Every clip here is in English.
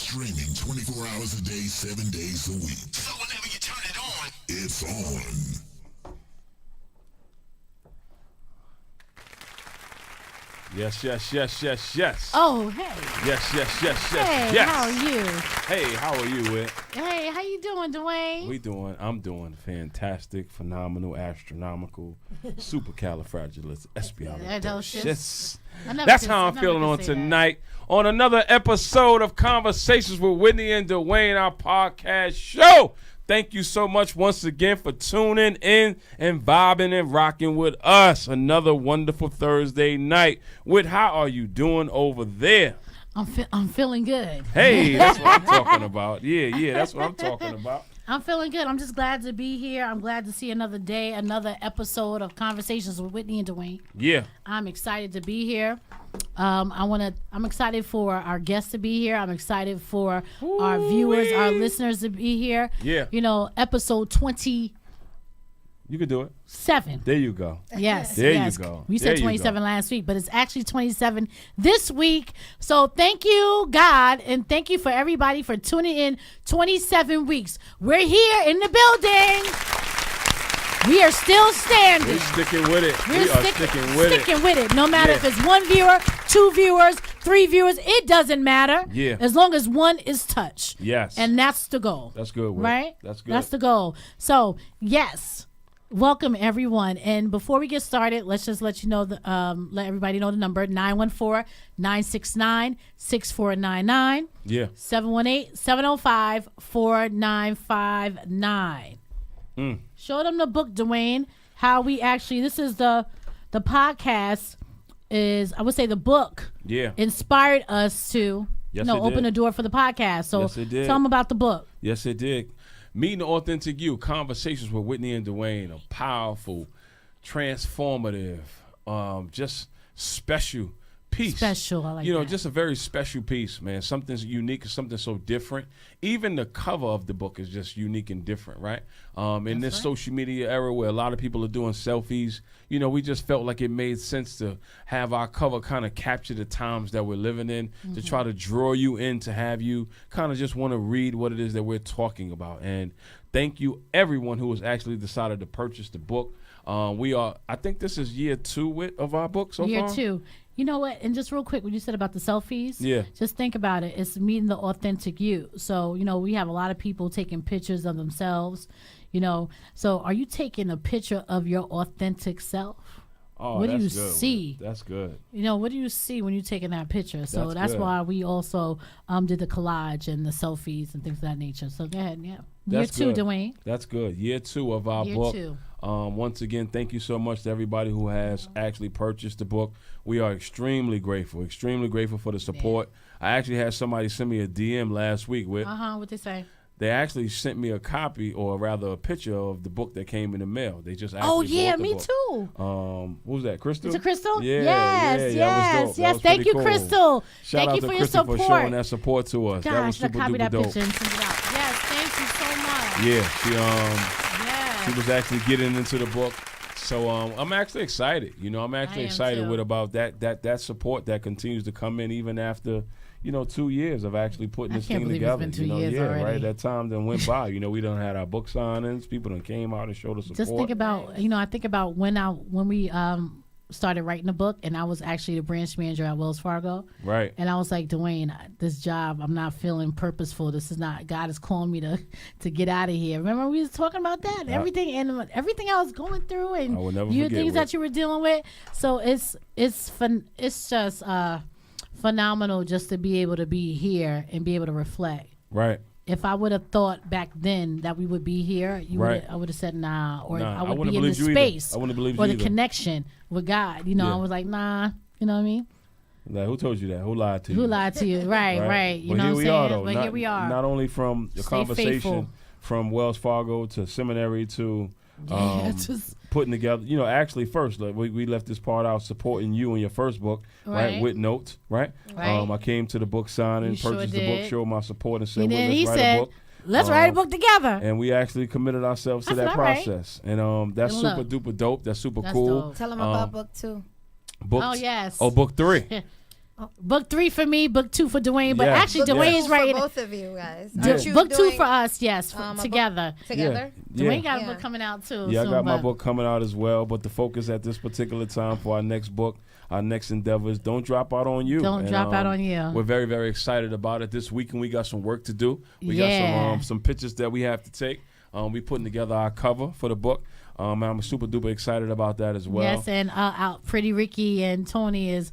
Streaming 24 hours a day, 7 days a week. So whenever you turn it on, it's on. Yes, yes, yes, yes, yes. Oh, hey. Yes, yes, yes, yes, Hey, yes. how are you? Hey, how are you, Whit? Hey, how you doing, Dwayne? I'm doing fantastic, phenomenal, astronomical, supercalifragilisticexpialidocious. That's how I'm feeling on tonight. On another episode of Conversations with Whitney and Dwayne, our podcast show. Thank you so much once again for tuning in and vibing and rocking with us. Another wonderful Thursday night. Whit, how are you doing over there? I'm feeling good. Hey, that's what I'm talking about. Yeah, that's what I'm talking about. I'm feeling good. I'm just glad to be here. I'm glad to see another day, another episode of Conversations with Whitney and Dwayne. Yeah. I'm excited to be here. I'm excited for our guests to be here. I'm excited for our viewers, our listeners to be here. Yeah. You know, episode 20. You can do it. 7. There you go. Yes. There yes. you go. We There said you 27 go. last week, but it's actually 27 this week. So thank you, God, and thank you for everybody for tuning in 27 weeks. We're here in the building. We are still standing. We're sticking with it. We're We are sticking with it. No matter if it's 1 viewer, 2 viewers, 3 viewers, it doesn't matter. Yeah. As long as one is touched. Yes. And that's the goal. That's good, Whit. Right? That's good. That's the goal. So, yes. Welcome everyone, and before we get started, let's just let you know let everybody know the number 914-969-6499. Yeah. 718-705-4959. Show them the book, Dwayne. How we actually this is the podcast is I would say the book. Yeah. Inspired us to Yes, it open did. the door for the podcast. So Yes, it did. tell them about the book. Yes, it did. Meeting the Authentic You, Conversations with Whitney and Dwayne, a powerful, transformative, just special piece. Special, I like that. Just a very special piece, man. Something's unique, something so different. Even the cover of the book is just unique and different, right? In this social media era where a lot of people are doing selfies, we just felt like it made sense to have our cover kind of capture the times that we're living in, to try to draw you in, to have you kind of just want to read what it is that we're talking about. And thank you, everyone who has actually decided to purchase the book. I think this is year 2 of our book so far. Year 2. You know what? And just real quick, when you said about the selfies, Yeah. just think about it. It's meeting the authentic you. So, we have a lot of people taking pictures of themselves, So are you taking a picture of your authentic self? Oh, What do that's you good, see? Whit. That's good. What do you see when you're taking that picture? So that's good. why we also did the collage and the selfies and things of that nature. So go ahead, yeah. That's year 2, good. Dwayne. That's good. Year 2 of our Year book. 2. Once again, thank you so much to everybody who has actually purchased the book. We are extremely grateful for the support. I actually had somebody send me a DM last week with. What they say? They actually sent me a copy, or rather a picture of the book that came in the mail. They just actually Oh yeah, bought the me book. too. What was that, Crystal? Is it Crystal? Yeah, Yes, yeah, that was dope. That was Thank pretty you, cool. Crystal. Shout Thank out you to for your Crystal support. for showing that support to us. Gosh, That was super copy duper that dope. picture and send it out. Yes, thank you so much. Yeah, she was actually getting into the book. So I'm actually excited. I'm actually excited too. with about that support that continues to come in even after 2 years of actually putting this can't thing believe together. it's been 2 years already. Right. That time then went by. We done had our book signings. People done came out and showed us support. Just think about, I think about when we started writing the book, and I was actually the branch manager at Wells Fargo. Right. And I was like, Dwayne, this job, I'm not feeling purposeful. This is not, God is calling me to get out of here. Remember we was talking about that? Everything I was going through, and I will never you forget things it. that you were dealing with. So it's fun. It's just phenomenal just to be able to be here and be able to reflect. Right. If I would have thought back then that we would be here, Right. I would have said nah, or Nah, I I would wouldn't be in the believe you either. space, I wouldn't believe or you the either. connection with God. Yeah. I was like, nah, you know what I mean? Like, who told you that? Who lied to you? Who lied to you? Right. You But know here what I'm we saying? are, though. But here we are. Not only from the Stay conversation faithful. from Wells Fargo to seminary to Yeah, just putting together, actually first, like, we left this part out, supporting you in your first book, right? With notes, right? Right. I came to the book signing, You sure purchased the book, did. showed my support, and said, and well, then let's he write a said, book. let's write a book together. And we actually committed ourselves to I said, that all right. process. And that's And super look, duper dope. That's super that's cool. dope. Tell them about book 2. Book, Oh, yes. Oh, book 3. Book 3 for me, book 2 for Dwayne. But Yeah. actually, Book Dwayne's for right. both of you guys. Yeah. Aren't you Book 2 doing, for us, yes, together. Together? Yeah. Dwayne got a Yeah. book coming out too. Yeah, I soon, got my but- book coming out as well. But the focus at this particular time for our next book, our next endeavors, don't drop out on you. Don't drop out on you. We're very, very excited about it. This weekend we got some work to do. We Yeah. got some pictures that we have to take. We putting together our cover for the book. I'm super duper excited about that as well. Yes, and Prettie Ricki and Tony is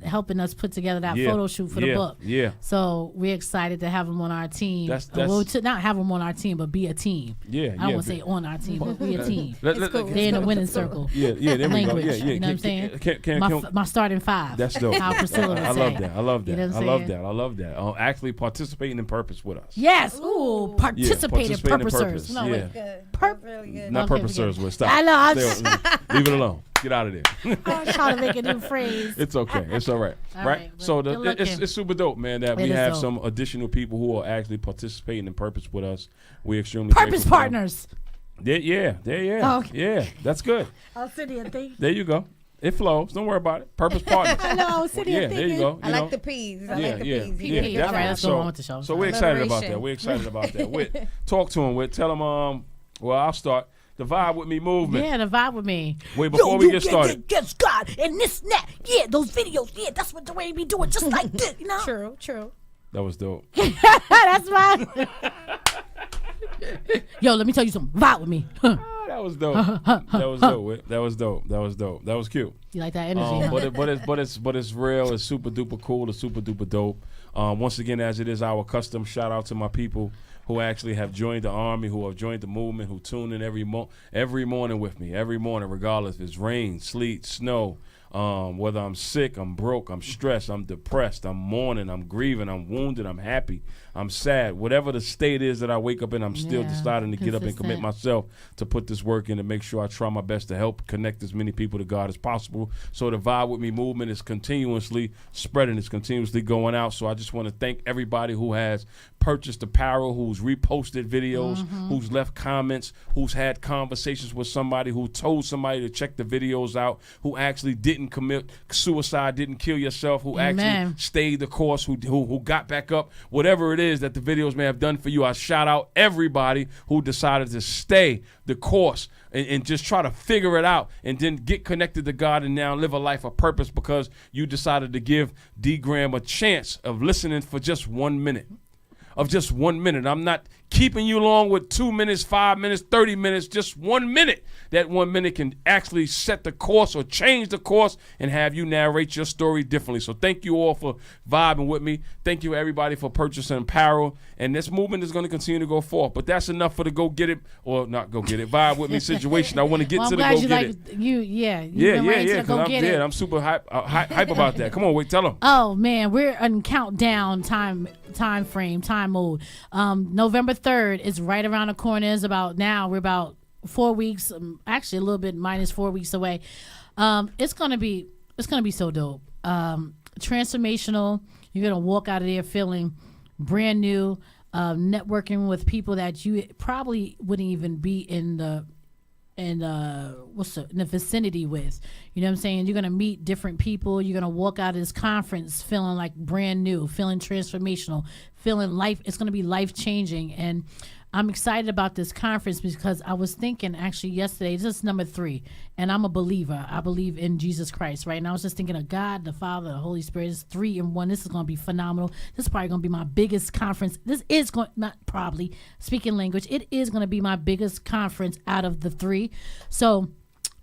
helping us put together that Yeah. photo shoot for the book. Yeah. So we're excited to have them on our team. That's- well, to not have them on our team, but be a team. Yeah. I don't want to say on our team, but be a team. Let- cool. They're in the winning circle. Yeah, there we go. Language, Yeah, yeah. you know what I'm saying? Can- My starting 5. That's dope. How Priscilla would I say. love that. I love that. You know what I'm I love saying? that. I love that. Actually participating in purpose with us. Yes. Ooh, participate in participating in purposers. purpose. No, Yeah. wait. Good. Really good. Not Okay, purposers. forget it. Stop. I know, I'm Leave it alone. Get out of there. I'm trying to make a new phrase. It's okay. It's all right. All right? right, but So good luck it's super dope, man, that we It is have dope. some additional people who are actually participating in purpose with us. We're extremely Purpose grateful for them. partners. Yeah. Oh, okay. Yeah. That's good. I'll sit here and think. There you go. It flows. Don't worry about it. Purpose partners. I know, I'll sit here Yeah, and there you thinking. go. I like the P's. I like the P's. PP. Yeah, All right, definitely. let's go on with the show. So we're excited about that. Alliteration. We're excited about that. Whit, talk to him. Whit, tell him. Well, I'll start the Vibe With Me movement. Yeah, the vibe with me. Wait, before we get started, Yes, God, and this and that. Yeah, those videos. Yeah, that's what the way we do it, just like this, you know? True. that was dope. That's my. Yo, let me tell you something. Vibe with me. That was dope. That was dope. Whit. That was dope. That was cute. You like that energy? Huh? But it's real. It's super duper cool. It's super duper dope. Once again, as it is our custom, shout out to my people who actually have joined the army, who have joined the movement, who tune in every morning with me, every morning, regardless if it's rain, sleet, snow. Whether I'm sick, I'm broke, I'm stressed, I'm depressed, I'm mourning, I'm grieving, I'm wounded, I'm happy, I'm sad. Whatever the state is that I wake up in, I'm still Yeah, deciding to get up and commit consistent. myself to put this work in and make sure I try my best to help connect as many people to God as possible. So the Vibe With Me movement is continuously spreading, it's continuously going out. So I just want to thank everybody who has purchased apparel, who's reposted videos, who's left comments, who's had conversations with somebody, who told somebody to check the videos out, who actually didn't commit suicide, didn't kill yourself, who Amen. actually stayed the course, who got back up. Whatever it is that the videos may have done for you, I shout out everybody who decided to stay the course and just try to figure it out and then get connected to God and now live a life of purpose because you decided to give D Graham a chance of listening for just 1 minute. Of just 1 minute. I'm not keeping you long with 2 minutes, 5 minutes, 30 minutes, just 1 minute. That 1 minute can actually set the course or change the course and have you narrate your story differently. So thank you all for vibing with me. Thank you everybody for purchasing apparel. And this movement is going to continue to go forth. But that's enough for the go get it or not go get it. Vibe with me situation. I want to get Well, to I'm the glad go you get like it. you. Yeah, Yeah. Go Because get it. I'm super hype about that. Come on, wait, tell them. Oh man, we're in countdown time mode. November 3rd is right around the corner. We're about 4 weeks, actually a little bit minus 4 weeks away. It's gonna be so dope. Transformational. You're gonna walk out of there feeling brand new. Networking with people that you probably wouldn't even be in the vicinity with. You know what I'm saying? You're going to meet different people. You're going to walk out of this conference feeling like brand new, feeling transformational, feeling life. It's going to be life changing. And I'm excited about this conference because I was thinking actually yesterday, this is number 3, and I'm a believer. I believe in Jesus Christ, right? And I was just thinking of God, the Father, the Holy Spirit. It's 3 in 1. This is going to be phenomenal. This is probably going to be my biggest conference. This is going, not probably, speaking language, it is going to be my biggest conference out of the 3. So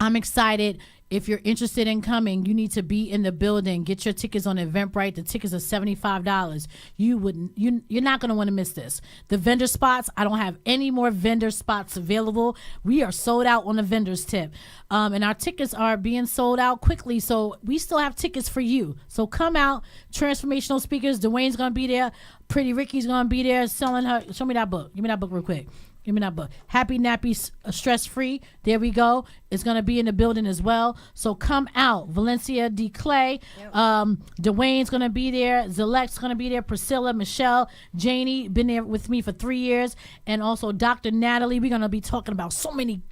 I'm excited. If you're interested in coming, you need to be in the building. Get your tickets on Eventbrite. The tickets are $75. You're not going to want to miss this. The vendor spots, I don't have any more vendor spots available. We are sold out on the vendors tip. And our tickets are being sold out quickly. So we still have tickets for you. So come out. Transformational speakers. Dwayne's going to be there. Prettie Ricki's going to be there selling her. Show me that book. Give me that book real quick. Give me that book. Happy Nappy Stress Free. There we go. It's going to be in the building as well. So come out. Valencia D. Clay. Dwayne's going to be there. Zelect's going to be there. Priscilla, Michelle, Janie, been there with me for 3 years. And also Dr. Natalie. We're going to be talking about so many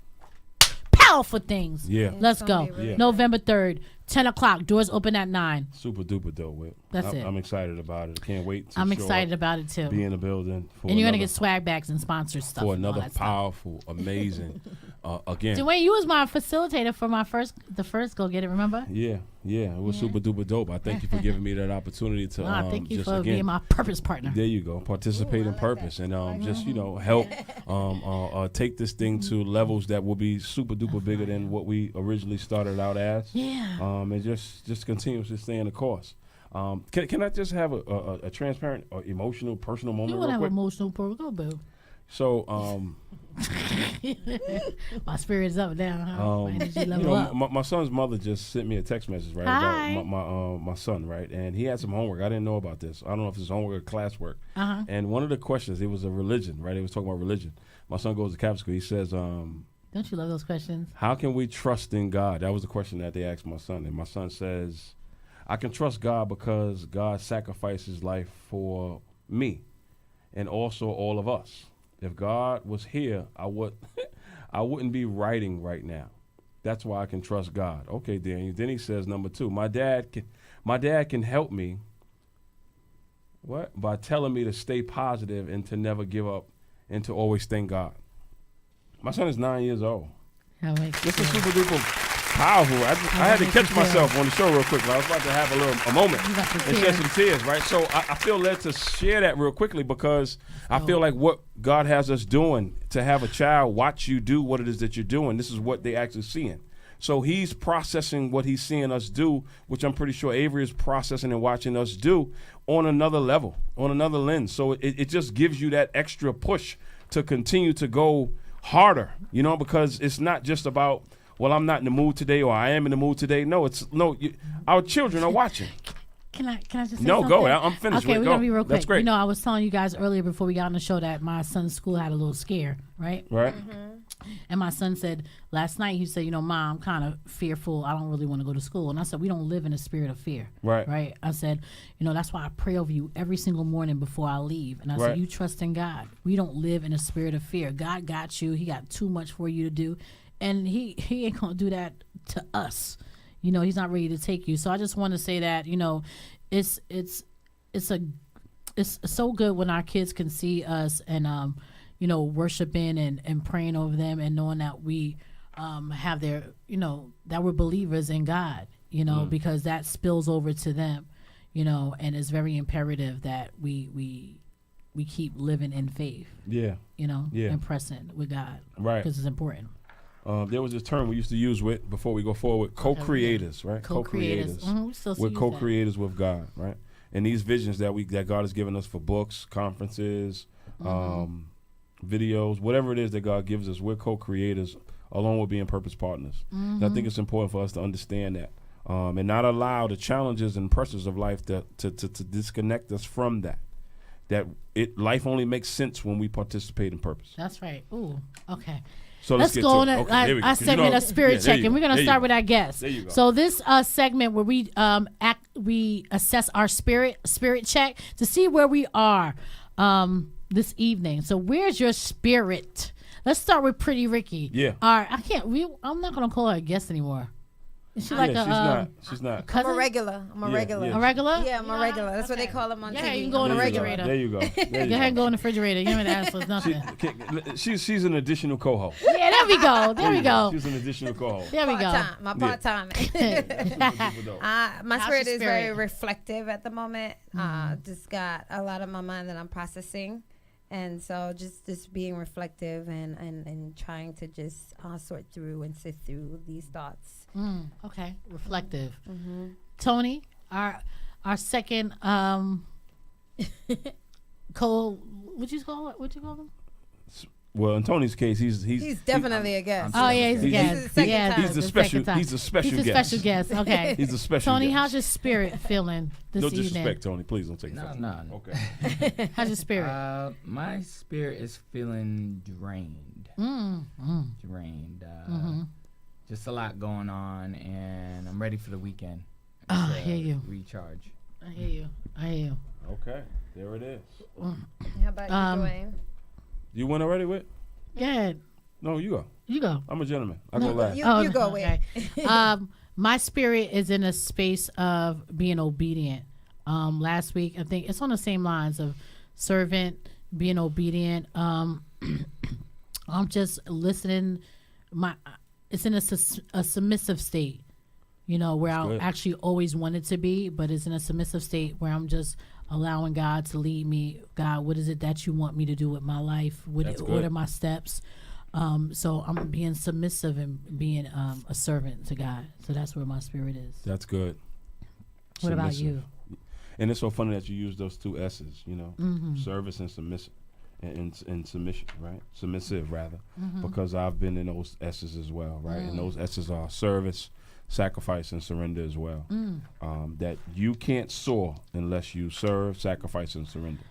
powerful things. Yeah. Let's gonna go. be really November 3rd, 10 o'clock. Doors open at 9. Super duper dope, Whit. That's it. I'm excited about it. I can't wait to I'm show excited up, about it too. be in the building. And you're going to get swag bags and sponsor stuff. for and all another that stuff. powerful, amazing, again. Dwayne, you was my facilitator for the first Go Get It, remember? Yeah, it was super duper dope. I thank you for giving me that opportunity to Thank you just for again, being my purpose partner. there you go, participate in purpose and just help take this thing to levels that will be super duper bigger than what we originally started out as. Yeah. And just continuously staying the course. Can I just have a transparent or emotional personal moment You real want to have quick? emotional pro. Go, boo. So My spirit's up now. Huh? My energy level up. my son's mother just sent me a text message, right? Hi. About my son, right? And he had some homework. I didn't know about this. I don't know if it's homework or classwork. Uh-huh. And one of the questions, it was a religion, right? It was talking about religion. My son goes to Catholic school. He says, Don't you love those questions? how can we trust in God? That was the question that they asked my son. And my son says, I can trust God because God sacrificed his life for me and also all of us. If God was here, I wouldn't be writing right now. That's why I can trust God. Okay, Daniel. Then he says, number 2, my dad can help me. What? By telling me to stay positive and to never give up and to always thank God. My son is 9 years old. How makes This you is feel? super duper powerful. I had to makes catch you feel? myself on the show real quick. I was about to have a moment You got to and tear. shed some tears, right? So I feel led to share that real quickly because I feel like what God has us doing, to have a child watch you do what it is that you're doing, this is what they actually seeing. So he's processing what he's seeing us do, which I'm pretty sure Avery is processing and watching us do on another level, on another lens. So it just gives you that extra push to continue to go harder, because it's not just about, well, I'm not in the mood today or I am in the mood today. No, our children are watching. Can I just say No, something? go. I'm finished. Okay, Go. we're going to be real quick. That's great. I was telling you guys earlier before we got on the show that my son's school had a little scare, right? Right? And my son said last night, he said, Mom, I'm kind of fearful. I don't really want to go to school. And I said, we don't live in a spirit of fear. Right. Right. I said, that's why I pray over you every single morning before I leave. And I Right. said, you trust in God. We don't live in a spirit of fear. God got you. He got too much for you to do. And he ain't going to do that to us. He's not ready to take you. So I just want to say that, it's so good when our kids can see us and, worshiping and praying over them and knowing that we have their, that we're believers in God, because that spills over to them, and it's very imperative that we keep living in faith, Yeah. and pressing with God. Right. Because it's important. There was this term we used to use before we go forward, co-creators, right? Co-creators. We still We're use that. co-creators with God, right? And these visions that God has given us for books, conferences, videos, whatever it is that God gives us, we're co-creators along with being purpose partners. And I think it's important for us to understand that and not allow the challenges and pressures of life to disconnect us from that. Life only makes sense when we participate in purpose. That's right. Ooh, okay. So Let's get go to on it. Okay, here we go. our 'Cause segment of spirit check, and we're going to start with our guests. There you go. So this segment where we assess our spirit check to see where we are this evening. So where's your spirit? Let's start with Prettie Ricki. Yeah. I'm not going to call her a guest anymore. Is she like she's not. I'm cousin? a regular. I'm a Yeah, regular. yeah. A regular? Yeah, I'm a regular. That's what they Okay. call them on Yeah, TV. you can go in I'm the a refrigerator. There you go. There you Go ahead and go in the refrigerator. You haven't asked us nothing. She's an additional co-host. Yeah, there we go. There we go. She's an additional co-host. There we go. Part-time. My part-time. My How's spirit your is very spirit? reflective at the moment. Just got a lot on my mind that I'm processing. And so just being reflective and trying to just sort through and sift through these thoughts. Okay, reflective. Tony, our second what'd you call him? Well, in Tony's case, he's definitely a guest. Oh yeah, he's a He's- guest. This is the second Yeah, time. He's a the special. second time. He's a special He's a guest. special guest. Okay. He's a special. Tony, guest. how's your spirit feeling this No evening? disrespect, Tony. Please don't take it. No. Okay. How's your spirit? My spirit is feeling drained. Drained. Just a lot going on, and I'm ready for the weekend. Oh, I hear you. Recharge. I hear you. Okay. There it is. How about you, Dwayne? You went already with? Good. No, you go. You go. I'm a gentleman. I go last. You Oh, go okay. with. My spirit is in a space of being obedient. Last week, I think it's on the same lines of servant, being obedient. I'm just listening. It's in a submissive state, where I actually always wanted to be, but it's in a submissive state where I'm just allowing God to lead me. God, what is it that you want me to do with my life? What are my steps? So I'm being submissive and being a servant to God. So that's where my spirit is. That's good. What about you? And it's so funny that you use those two S's, service and submissive, and submission, right? Submissive, rather, because I've been in those S's as well, right? And those S's are service, sacrifice, and surrender as well. That you can't soar unless you serve, sacrifice, and surrender.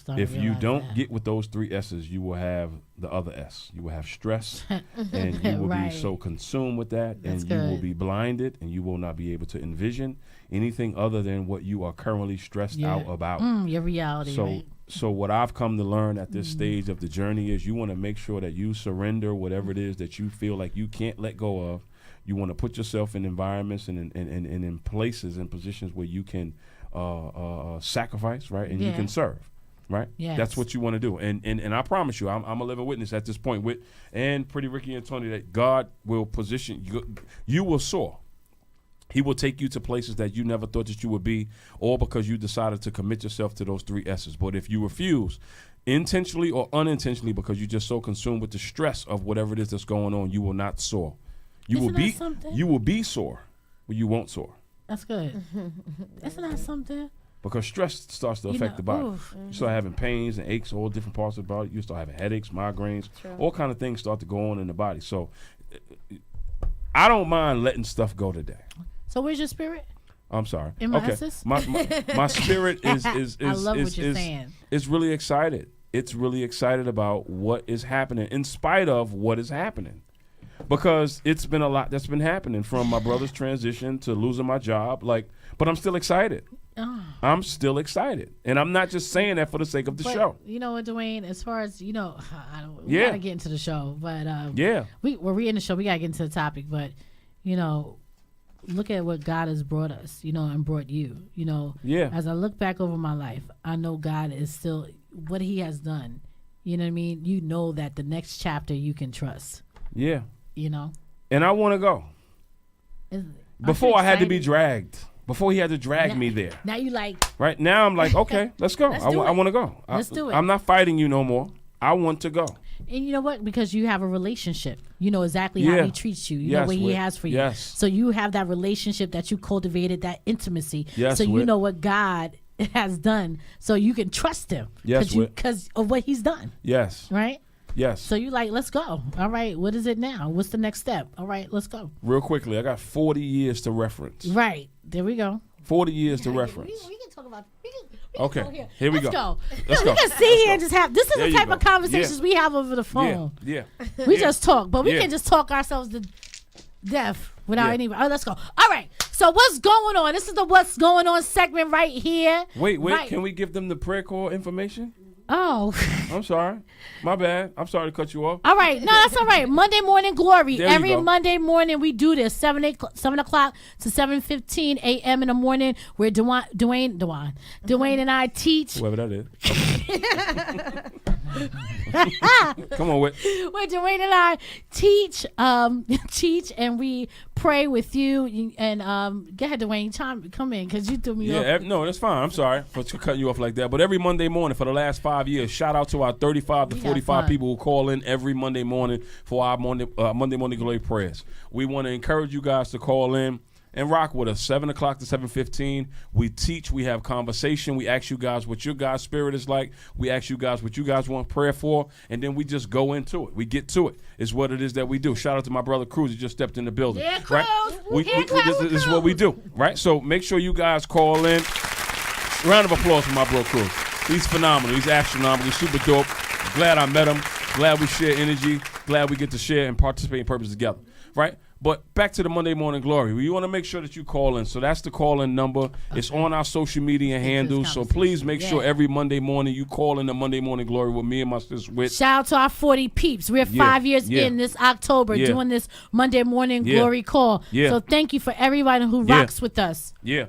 If you don't get with those three S's, you will have the other S. You will have stress, and you will be so consumed with that, and you will be blinded, and you will not be able to envision anything other than what you are currently stressed out about. Your reality, So what I've come to learn at this stage of the journey is you want to make sure that you surrender whatever it is that you feel like you can't let go of. You want to put yourself in environments and in places and positions where you can sacrifice, right? And you can serve, right? Yes. That's what you want to do. And I promise you, I'm a living witness at this point with Prettie Ricki and Tony that God will position you will soar. He will take you to places that you never thought that you would be, all because you decided to commit yourself to those three S's. But if you refuse, intentionally or unintentionally, because you're just so consumed with the stress of whatever it is that's going on, you will not soar. You will be sore, but you won't soar. That's good. Isn't that something? Because stress starts to affect the body. You start having pains and aches, all different parts of the body. You start having headaches, migraines, all kind of things start to go on in the body. So I don't mind letting stuff go today. So where's your spirit? I'm sorry. In my S's? My spirit is I love what you're saying. It's really excited. It's really excited about what is happening in spite of what is happening. Because it's been a lot that's been happening, from my brother's transition to losing my job. But I'm still excited. I'm still excited. And I'm not just saying that for the sake of the show. You know what, Dwayne, as far as, we gotta get into the show. But we're in the show, we gotta get into the topic. But, look at what God has brought us, and brought you. As I look back over my life, I know God is still what he has done. You know what I mean? You know that the next chapter you can trust. Yeah. And I want to go. Before I had to be dragged. Before he had to drag me there. Now you like. Right now I'm like, okay, let's go. I want to go. Let's do it. I'm not fighting you no more. I want to go. And you know what? Because you have a relationship. You know exactly how he treats you. You know what he has for you. Yes. So you have that relationship that you cultivated, that intimacy. Yes, so you know what God has done. So you can trust him. Yes, because of what he's done. Yes. Right? Yes. So you like, let's go. All right. What is it now? What's the next step? All right, let's go. Real quickly, I got 40 years to reference. Right. There we go. 40 years to reference. We can talk about okay. Here we go. Let's go. We can sit here and just have, this is the type of conversations we have over the phone. Yeah. We just talk, but we can just talk ourselves to death without anybody. Let's go. All right. So what's going on? This is the what's going on segment right here. Wait. Right. Can we give them the prayer call information? Oh. I'm sorry. My bad. I'm sorry to cut you off. All right. No, that's all right. Monday Morning Glory. There Every Monday morning we do this, 7 o'clock to 7:15 a.m. in the morning, where Dwayne and I teach. Whoever that is. Come on, Whit. Where Dwayne and I teach and we pray with you. And go ahead, Dwayne, come in, because you threw me off. No, that's fine. I'm sorry for cutting you off like that. But every Monday morning for the last 5 years, shout out to our 35 to 45 people who call in every Monday morning for our Monday Morning Glory prayers. We want to encourage you guys to call in and rock with us. 7 o'clock to 7:15. We teach. We have conversation. We ask you guys what your God's spirit is like. We ask you guys what you guys want prayer for, and then we just go into it. We get to it. It's what it is that we do. Shout out to my brother Cruz. He just stepped in the building. Yeah, right? This is what we do. Right. So make sure you guys call in. Round of applause for my bro Cruz. He's phenomenal. He's astronomical. He's super dope. Glad I met him. Glad we share energy. Glad we get to share and participate in purpose together. Right? But back to the Monday Morning Glory. We want to make sure that you call in. So that's the call-in number. Okay. It's on our social media handles. So please make sure every Monday morning you call in the Monday Morning Glory with me and my sister Whit. Shout out to our 40 peeps. We're 5 years in this October doing this Monday Morning Glory call. Yeah. So thank you for everybody who rocks with us. Yeah.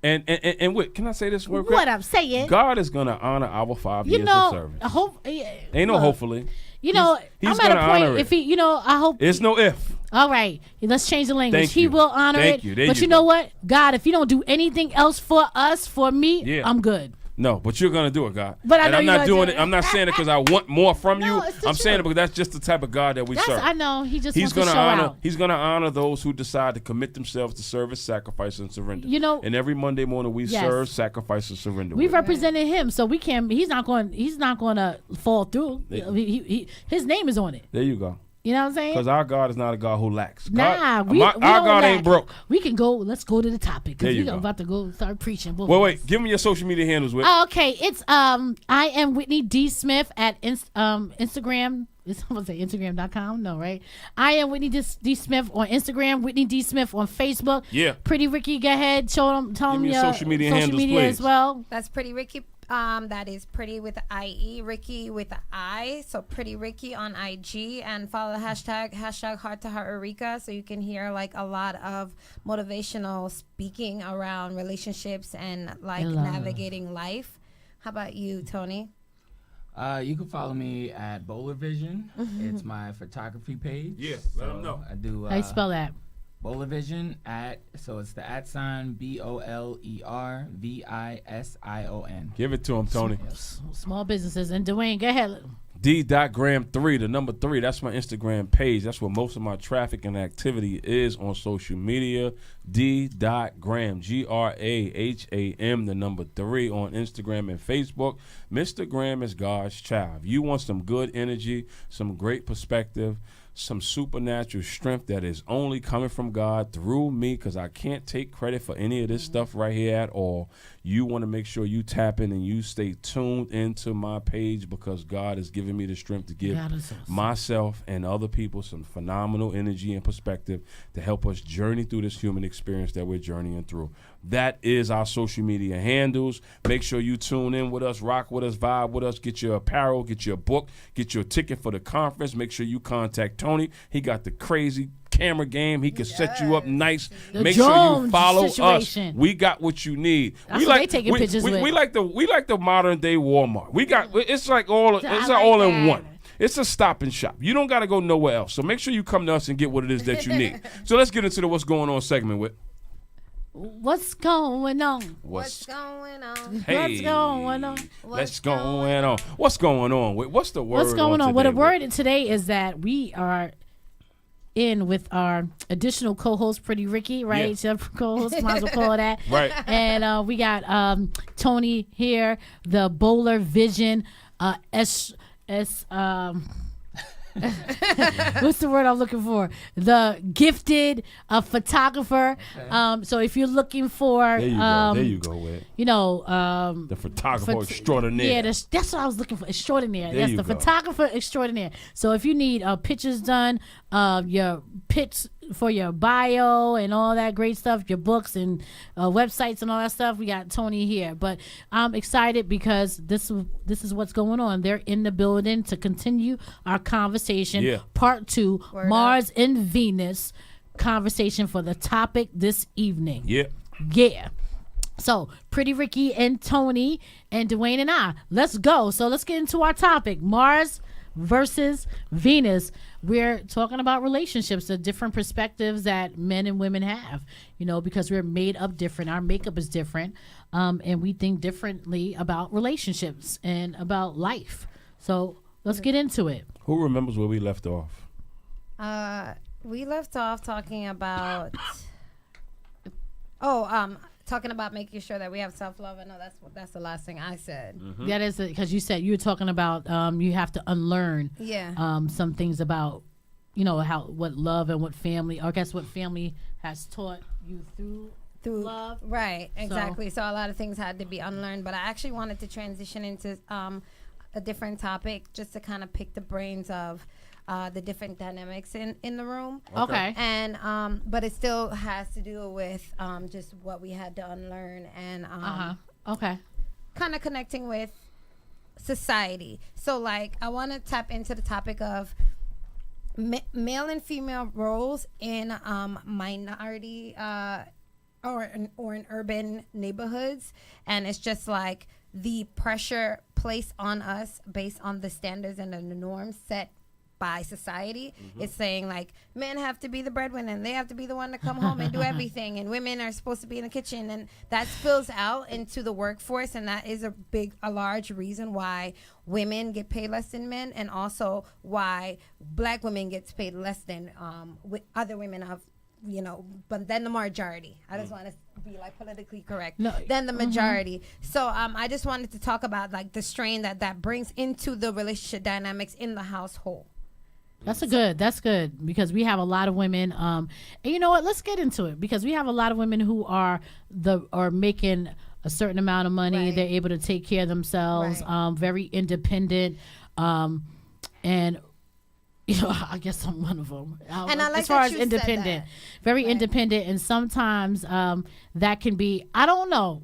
And Whit, can I say this word? What I'm saying? God is going to honor our 5 years of service. Ain't no hopefully. He's I'm at a point. If he, I hope. There's no if. All right, let's change the language. He will honor it. But you know what, God, if you don't do anything else for us, for me, I'm good. No, but you're gonna do it, God. But I know I'm not doing it. I'm not saying it because I want more from you. I'm saying it because that's just the type of God that we serve. I know. He's wants to show out. He's gonna honor those who decide to commit themselves to service, sacrifice, and surrender. And every Monday morning we serve, sacrifice, and surrender. We represented him, so we can't. He's not going to fall through. His name is on it. There you go. You know what I'm saying? Because our God is not a God who lacks. Our God ain't broke. We can go. Let's go to the topic because we're about to go start preaching. Wait. Give me your social media handles, Whit. Okay. It's I am Whitney D. Smith at Instagram. I'm gonna say Instagram.com. No, right? I am Whitney D. Smith on Instagram. Whitney D. Smith on Facebook. Yeah. Prettie Ricki, go ahead. Tell them your social media handles, please. As well. That's Prettie Ricki. That is Pretty with the IE, Ricky with the I. So Prettie Ricki on IG, and follow the hashtag Heart to Heart Eureka, so you can hear like a lot of motivational speaking around relationships and like navigating life. How about you, Tony? You can follow me at Bowler Vision. It's my photography page. Yeah, let them know. I do. How you spell that? Bowler Vision so it's the @BOLERVISION. Give it to him, Tony. Small businesses. And Dwayne, go ahead. D.Graham3, the number 3. That's my Instagram page. That's where most of my traffic and activity is on social media. D.Graham, GRAHAM, the number 3 on Instagram and Facebook. Mr. Graham is God's child. If you want some good energy, some great perspective, some supernatural strength that is only coming from God through me, because I can't take credit for any of this stuff right here at all. You want to make sure you tap in and you stay tuned into my page, because God is giving me the strength to give myself and other people some phenomenal energy and perspective to help us journey through this human experience that we're journeying through. That is our social media handles. Make sure you tune in with us, rock with us, vibe with us, get your apparel, get your book, get your ticket for the conference. Make sure you contact Tony. He got the crazy camera game. He can set you up nice. Make sure you follow us. We got what you need. We like taking pictures with. We like the modern day Walmart. We got it's like all in one. It's a stop and shop. You don't got to go nowhere else. So make sure you come to us and get what it is that you need. So let's get into the what's going on segment with. What's going on? What's going on? Hey, what's going on? What's going on? What's going on? What's the word? What's going on? Today, well, the word today is that we are in with our additional co-host, Prettie Ricki, right? Yeah. Co-host, might as well call it that. Right. And we got Tony here, the Bowler Vision, what's the word I'm looking for? The gifted photographer. Okay. So if you're looking for, there you go, Whit. The photographer extraordinaire. Yeah, that's what I was looking for. Extraordinaire. There That's you the go. photographer extraordinaire. So if you need pictures done, your pics for your bio and all that great stuff, your books and websites and all that stuff, we got Tony here. But I'm excited because this is what's going on. They're in the building to continue our conversation. Yeah. Part 2, Mars and Venus conversation for the topic this evening. Yeah. So, Prettie Ricki and Tony and Dwayne and I, let's go. So let's get into our topic, Mars versus Venus. We're talking about relationships, the different perspectives that men and women have, because we're made up different. Our makeup is different, and we think differently about relationships and about life. So let's get into it. Who remembers where we left off? We left off talking about talking about making sure that we have self-love. I know that's the last thing I said. Mm-hmm. That is because you said you were talking about you have to unlearn some things about what love and what family, or I guess what family has taught you through love. Right, exactly. So a lot of things had to be unlearned, but I actually wanted to transition into a different topic just to kind of pick the brains of the different dynamics in the room. Okay. And but it still has to do with just what we had to unlearn and Okay. kind of connecting with society. So like I want to tap into the topic of male and female roles in minority or in urban neighborhoods, and it's just like the pressure placed on us based on the standards and the norms set by society. It's saying like men have to be the breadwinner and they have to be the one to come home and do everything, and women are supposed to be in the kitchen, and that spills out into the workforce, and that is a large reason why women get paid less than men, and also why black women gets paid less than other women of, you know, but then the majority. I just want to be like politically correct. No. Then the majority. So I just wanted to talk about like the strain that brings into the relationship dynamics in the household. That's good because we have a lot of women. And you know what? Let's get into it, because we have a lot of women who are making a certain amount of money. Right. They're able to take care of themselves. Right. Very independent. And you know, I guess I'm one of them. And I like as far that as you said independent, that. very Right. independent, and sometimes that can be. I don't know.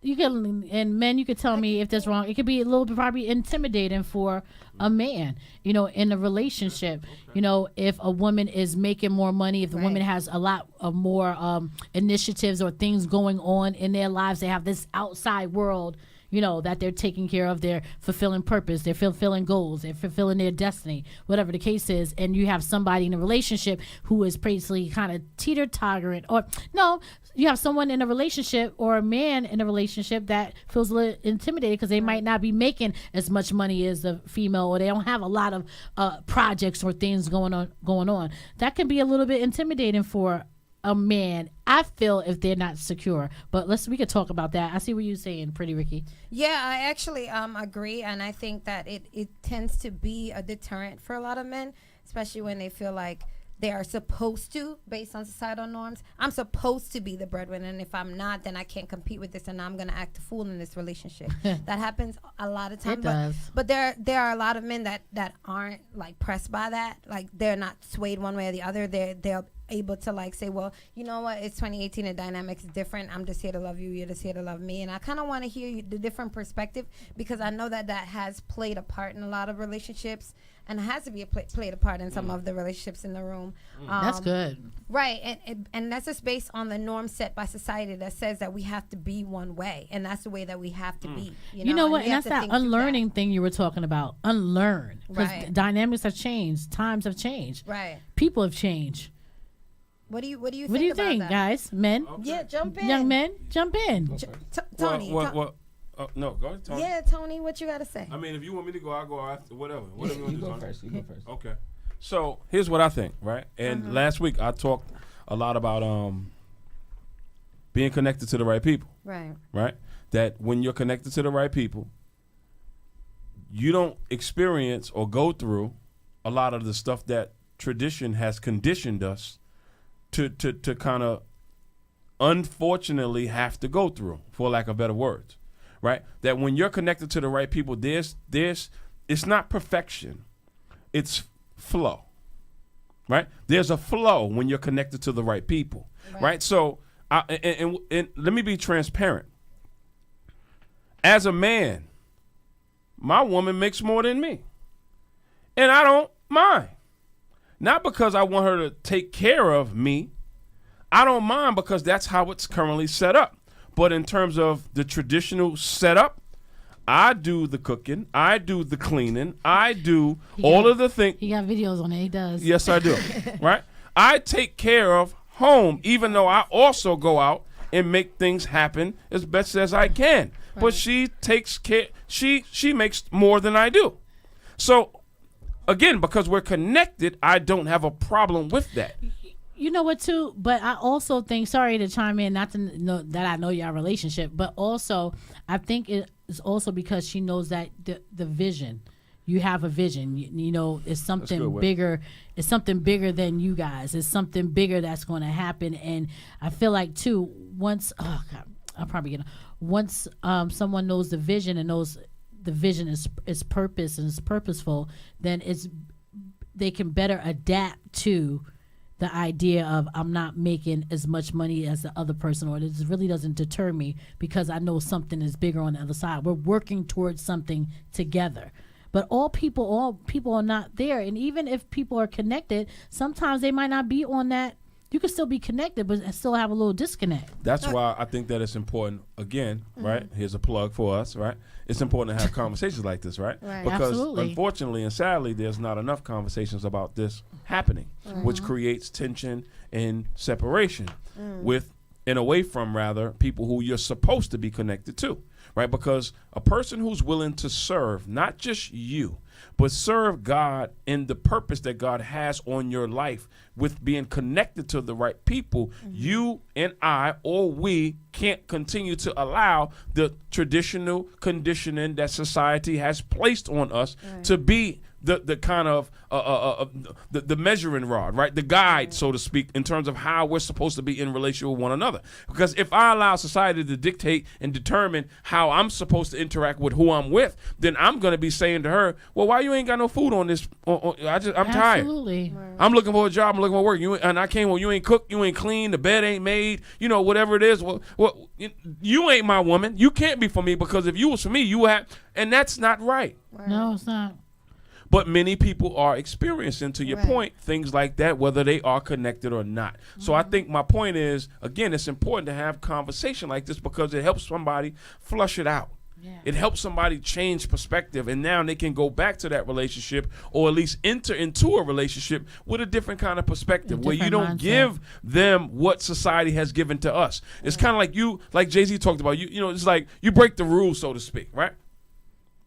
You can, and men, you could tell me if that's wrong. It could be a little bit probably intimidating for a man, you know, in a relationship. You know, if a woman is making more money, if the woman has a lot of more initiatives or things going on in their lives, they have this outside world, you know, that they're taking care of. They're fulfilling purpose. They're fulfilling goals. They're fulfilling their destiny, whatever the case is. And you have somebody in a relationship who is basically kind of teeter-tottering, or no, you have someone in a relationship or a man in a relationship that feels a little intimidated because they might not be making as much money as the female, or they don't have a lot of projects or things going on. That can be a little bit intimidating for a man, I feel, if they're not secure. But we could talk about that. I see what you're saying, Prettie Ricki. Yeah, I actually agree, and I think that it tends to be a deterrent for a lot of men, especially when they feel like they are supposed to, based on societal norms. I'm supposed to be the breadwinner, and if I'm not, then I can't compete with this, and I'm gonna act a fool in this relationship. That happens a lot of times. It does. But there are a lot of men that aren't like pressed by that. Like they're not swayed one way or the other. They're able to like say, well, you know what, it's 2018, the dynamics is different. I'm just here to love you, you're just here to love me. And I kind of want to hear the different perspective, because I know that has played a part in a lot of relationships, and it has to be played a part in some of the relationships in the room. That's good. Right, and that's just based on the norm set by society that says that we have to be one way, and that's the way that we have to be. You know what? we And have that's to that think through unlearning thing you were talking about. Unlearn. Because Right. dynamics have changed. Times have changed. Right. People have changed. What do you What do you think about think, that? guys? Men? Yeah, jump in. Young men? Jump in. Tony. No, go ahead, Tony. Yeah, Tony, what you got to say? I mean, if you want me to go, I'll go after whatever. Whatever you want You to do. go Tony. first. You go first. Okay. So here's what I think, right? And last week I talked a lot about being connected to the right people, Right. right? That when you're connected to the right people, you don't experience or go through a lot of the stuff that tradition has conditioned us to kind of unfortunately have to go through, for lack of better words, right? That when you're connected to the right people, there's it's not perfection, it's flow, right? There's a flow when you're connected to the right people, right? So, and let me be transparent. As a man, my woman makes more than me, and I don't mind. Not because I want her to take care of me. I don't mind because that's how it's currently set up. But in terms of the traditional setup, I do the cooking, I do the cleaning, I do all of the things. He got videos on it. He does. Yes, I do. Right? I take care of home, even though I also go out and make things happen as best as I can. Right. But she takes care. She makes more than I do. So, again, because we're connected, I don't have a problem with that. You know what, too? But I also think, sorry to chime in, not to know that I know your relationship, but also I think it is also because she knows that the vision. You have a vision. You know, it's something bigger. It's something bigger than you guys. It's something bigger that's going to happen. And I feel like, too, once, oh, God, I'll probably get on. Once someone knows the vision and knows the vision is purpose and is purposeful, then they can better adapt to the idea of I'm not making as much money as the other person, or this really doesn't deter me because I know something is bigger on the other side. We're working towards something together. But all people are not there. And even if people are connected, sometimes they might not be on that. You can still be connected, but still have a little disconnect. That's why I think that it's important, again, right? Here's a plug for us, right? It's important to have conversations like this, right? Right. Because Absolutely. unfortunately and sadly, there's not enough conversations about this happening, which creates tension and separation with and away from, rather, people who you're supposed to be connected to, right? Because a person who's willing to serve, not just you, but serve God in the purpose that God has on your life with being connected to the right people, you and I, or we, can't continue to allow the traditional conditioning that society has placed on us to be the kind of the measuring rod, right? The guide, so to speak, in terms of how we're supposed to be in relation with one another. Because if I allow society to dictate and determine how I'm supposed to interact with who I'm with, then I'm going to be saying to her, well, why you ain't got no food on this? I'm tired. Absolutely. I'm looking for a job. I'm looking for work. And I came. Well, you ain't cooked. You ain't clean. The bed ain't made. Whatever it is. Well, you ain't my woman. You can't be for me, because if you was for me, you would have. And that's not right. No, it's not. But many people are experiencing, to your point, things like that, whether they are connected or not. So I think my point is, again, it's important to have conversation like this because it helps somebody flush it out. Yeah. It helps somebody change perspective, and now they can go back to that relationship, or at least enter into a relationship with a different kind of perspective, where you don't give them what society has given to us. It's kind of like like Jay-Z talked about, it's like you break the rules, so to speak, right?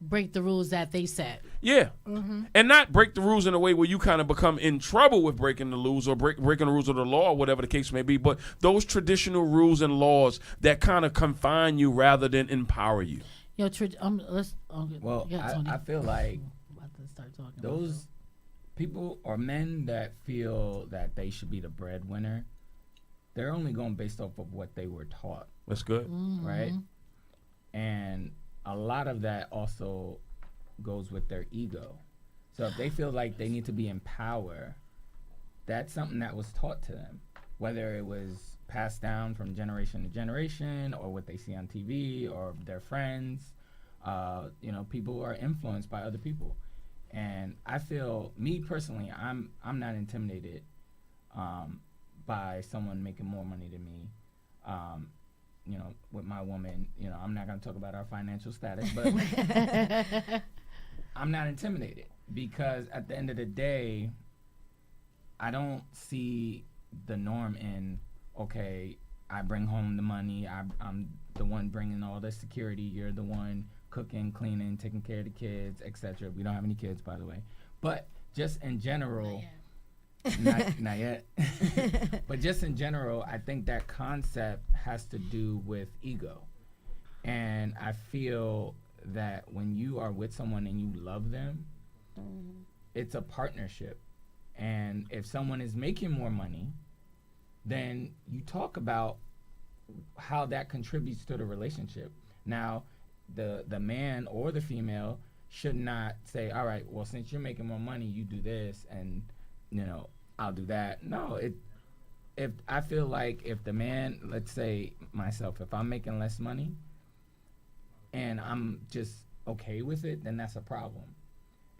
Break the rules that they set. Yeah. And not break the rules in a way where you kind of become in trouble with breaking the rules or breaking the rules of the law, or whatever the case may be, but those traditional rules and laws that kind of confine you rather than empower you. Yo, Well, I feel like those people or men that feel that they should be the breadwinner, they're only going based off of what they were taught. That's good. Right? And a lot of that also goes with their ego. So if they feel like they need to be in power, that's something that was taught to them, whether it was passed down from generation to generation, or what they see on TV, or their friends. People are influenced by other people. And I feel, me personally, I'm not intimidated by someone making more money than me. With my woman, I'm not going to talk about our financial status, but I'm not intimidated, because at the end of the day, I don't see the norm in, okay, I bring home the money, I'm the one bringing all the security, you're the one cooking, cleaning, taking care of the kids, etc. We don't have any kids, by the way. But just in general, not yet. But just in general, I think that concept has to do with ego. And I feel that when you are with someone and you love them, it's a partnership. And if someone is making more money, then you talk about how that contributes to the relationship. Now, the man or the female should not say, all right, well, since you're making more money, you do this, and I'll do that. No, if I feel like if the man, let's say myself, if I'm making less money and I'm just okay with it, then that's a problem.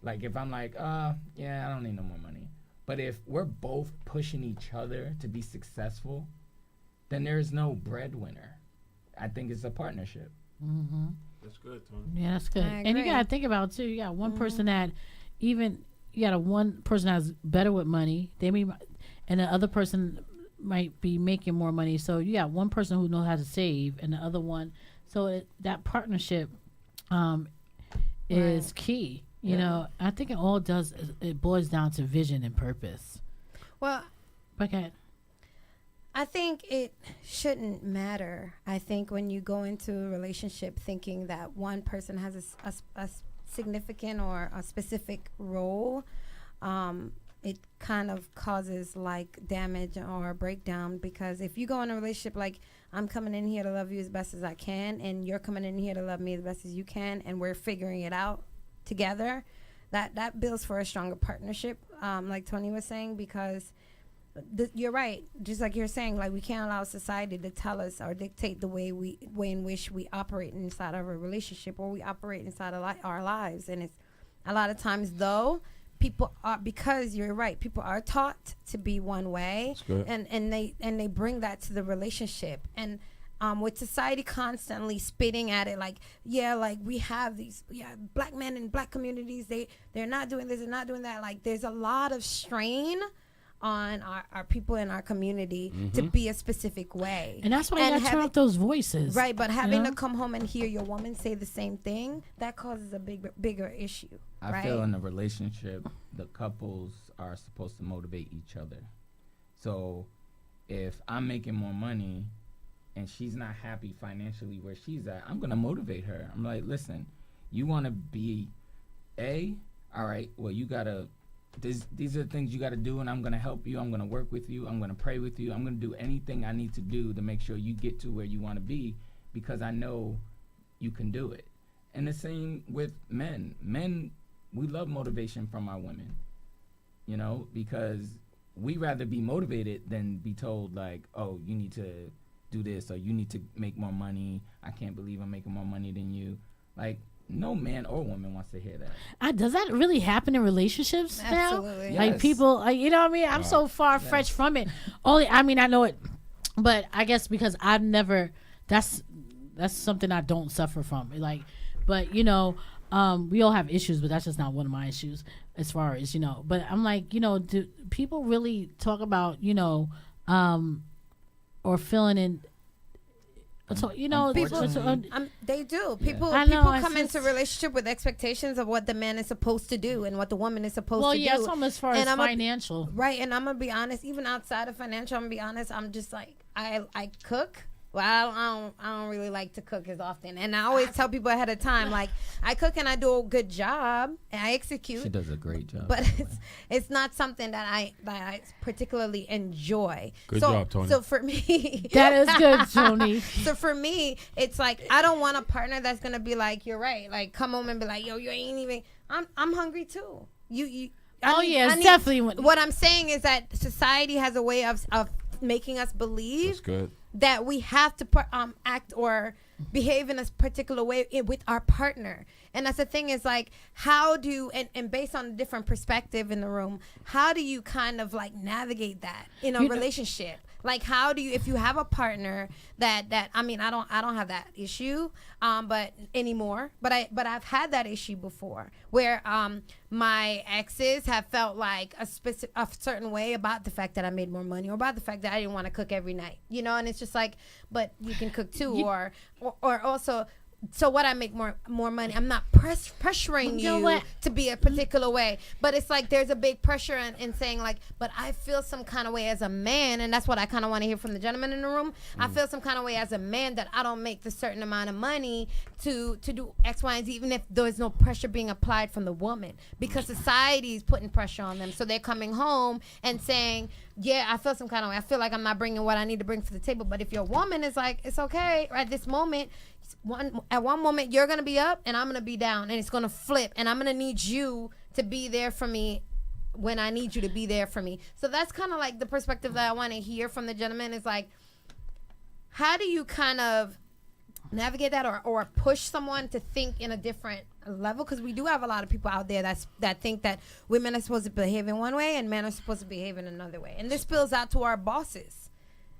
Like if I'm like, yeah, I don't need no more money. But if we're both pushing each other to be successful, then there's no breadwinner. I think it's a partnership. Mm-hmm. That's good, Tony. Yeah, that's good. And you got to think about too. You got one person that you got one person that's better with money. And the other person might be making more money. So you got one person who knows how to save, and the other one. So that partnership is key. You know, I think it boils down to vision and purpose. Well, okay. I think it shouldn't matter. I think when you go into a relationship thinking that one person has a significant or a specific role, it kind of causes like damage or breakdown, because if you go in a relationship like, I'm coming in here to love you as best as I can, and you're coming in here to love me as best as you can, and we're figuring it out together, that builds for a stronger partnership, like Tony was saying, because you're right. Just like you're saying, like we can't allow society to tell us or dictate the way in which we operate inside of a relationship or we operate inside of our lives. And it's a lot of times, though, people are, because you're right, people are taught to be one way, and they bring that to the relationship. And with society constantly spitting at it, like we have these black men in black communities, they're not doing this and not doing that. Like there's a lot of strain on our people in our community to be a specific way. And that's why you gotta turn off those voices. Right, but having to come home and hear your woman say the same thing, that causes a bigger issue. I feel in a relationship, the couples are supposed to motivate each other. So if I'm making more money and she's not happy financially where she's at, I'm going to motivate her. I'm like, listen, you want to be A? All right, well, you got to, these are the things you got to do, and I'm going to help you. I'm going to work with you. I'm going to pray with you. I'm going to do anything I need to do to make sure you get to where you want to be, because I know you can do it. And the same with men. Men, we love motivation from our women, you know, because we rather be motivated than be told, like, oh, you need to do this, or you need to make more money. I can't believe I'm making more money than you. Like, no man or woman wants to hear that. Does that really happen in relationships now? Absolutely. Like Yes. people, you know what I mean? I'm so far fetched from it. I know it, but I guess because I've never, that's something I don't suffer from. Like, but you know, we all have issues, but that's just not one of my issues as far as, you know. But I'm like, you know, do people really talk about, you know, or feeling in, so, you know, people, they do. People come into relationship with expectations of what the man is supposed to do and what the woman is supposed to do. Well, yeah, it's almost as far as financial. Right, and I'm going to be honest, even outside of financial, I'm going to be honest, I'm just like, I cook. Well, I don't really like to cook as often. And I always tell people ahead of time, like, I cook and I do a good job and I execute. She does a great job. But it's not something that I particularly enjoy. Good job, Tony. So for me, that is good, Tony. So for me, it's like, I don't want a partner that's going to be like, you're right. Like, come home and be like, yo, you ain't even, I'm hungry too. Definitely. What I'm saying is that society has a way of making us believe that we have to act or behave in a particular way with our partner. And that's the thing, is like, how do, and based on a different perspective in the room, how do you kind of like navigate that in a relationship? Like, how do you, if you have a partner that I mean, I don't have that issue, but anymore, but I've had that issue before where my exes have felt like a certain way about the fact that I made more money, or about the fact that I didn't want to cook every night, you know. And it's just like, but you can cook too, or also, so what, I make more money, I'm not pressuring you to be a particular way, but it's like there's a big pressure in saying like, but I feel some kind of way as a man, and that's what I kind of want to hear from the gentleman in the room. I feel some kind of way as a man that I don't make the certain amount of money to do X, Y, and Z, even if there's no pressure being applied from the woman, because society is putting pressure on them. So they're coming home and saying, yeah, I feel some kind of way. I feel like I'm not bringing what I need to bring to the table. But if your woman is like, it's okay, right, at this moment, at one moment you're going to be up and I'm going to be down, and it's going to flip, and I'm going to need you to be there for me when I need you to be there for me. So that's kind of like the perspective that I want to hear from the gentleman, is like, how do you kind of navigate that, or push someone to think in a different level? Because we do have a lot of people out there that think that women are supposed to behave in one way and men are supposed to behave in another way, and this spills out to our bosses,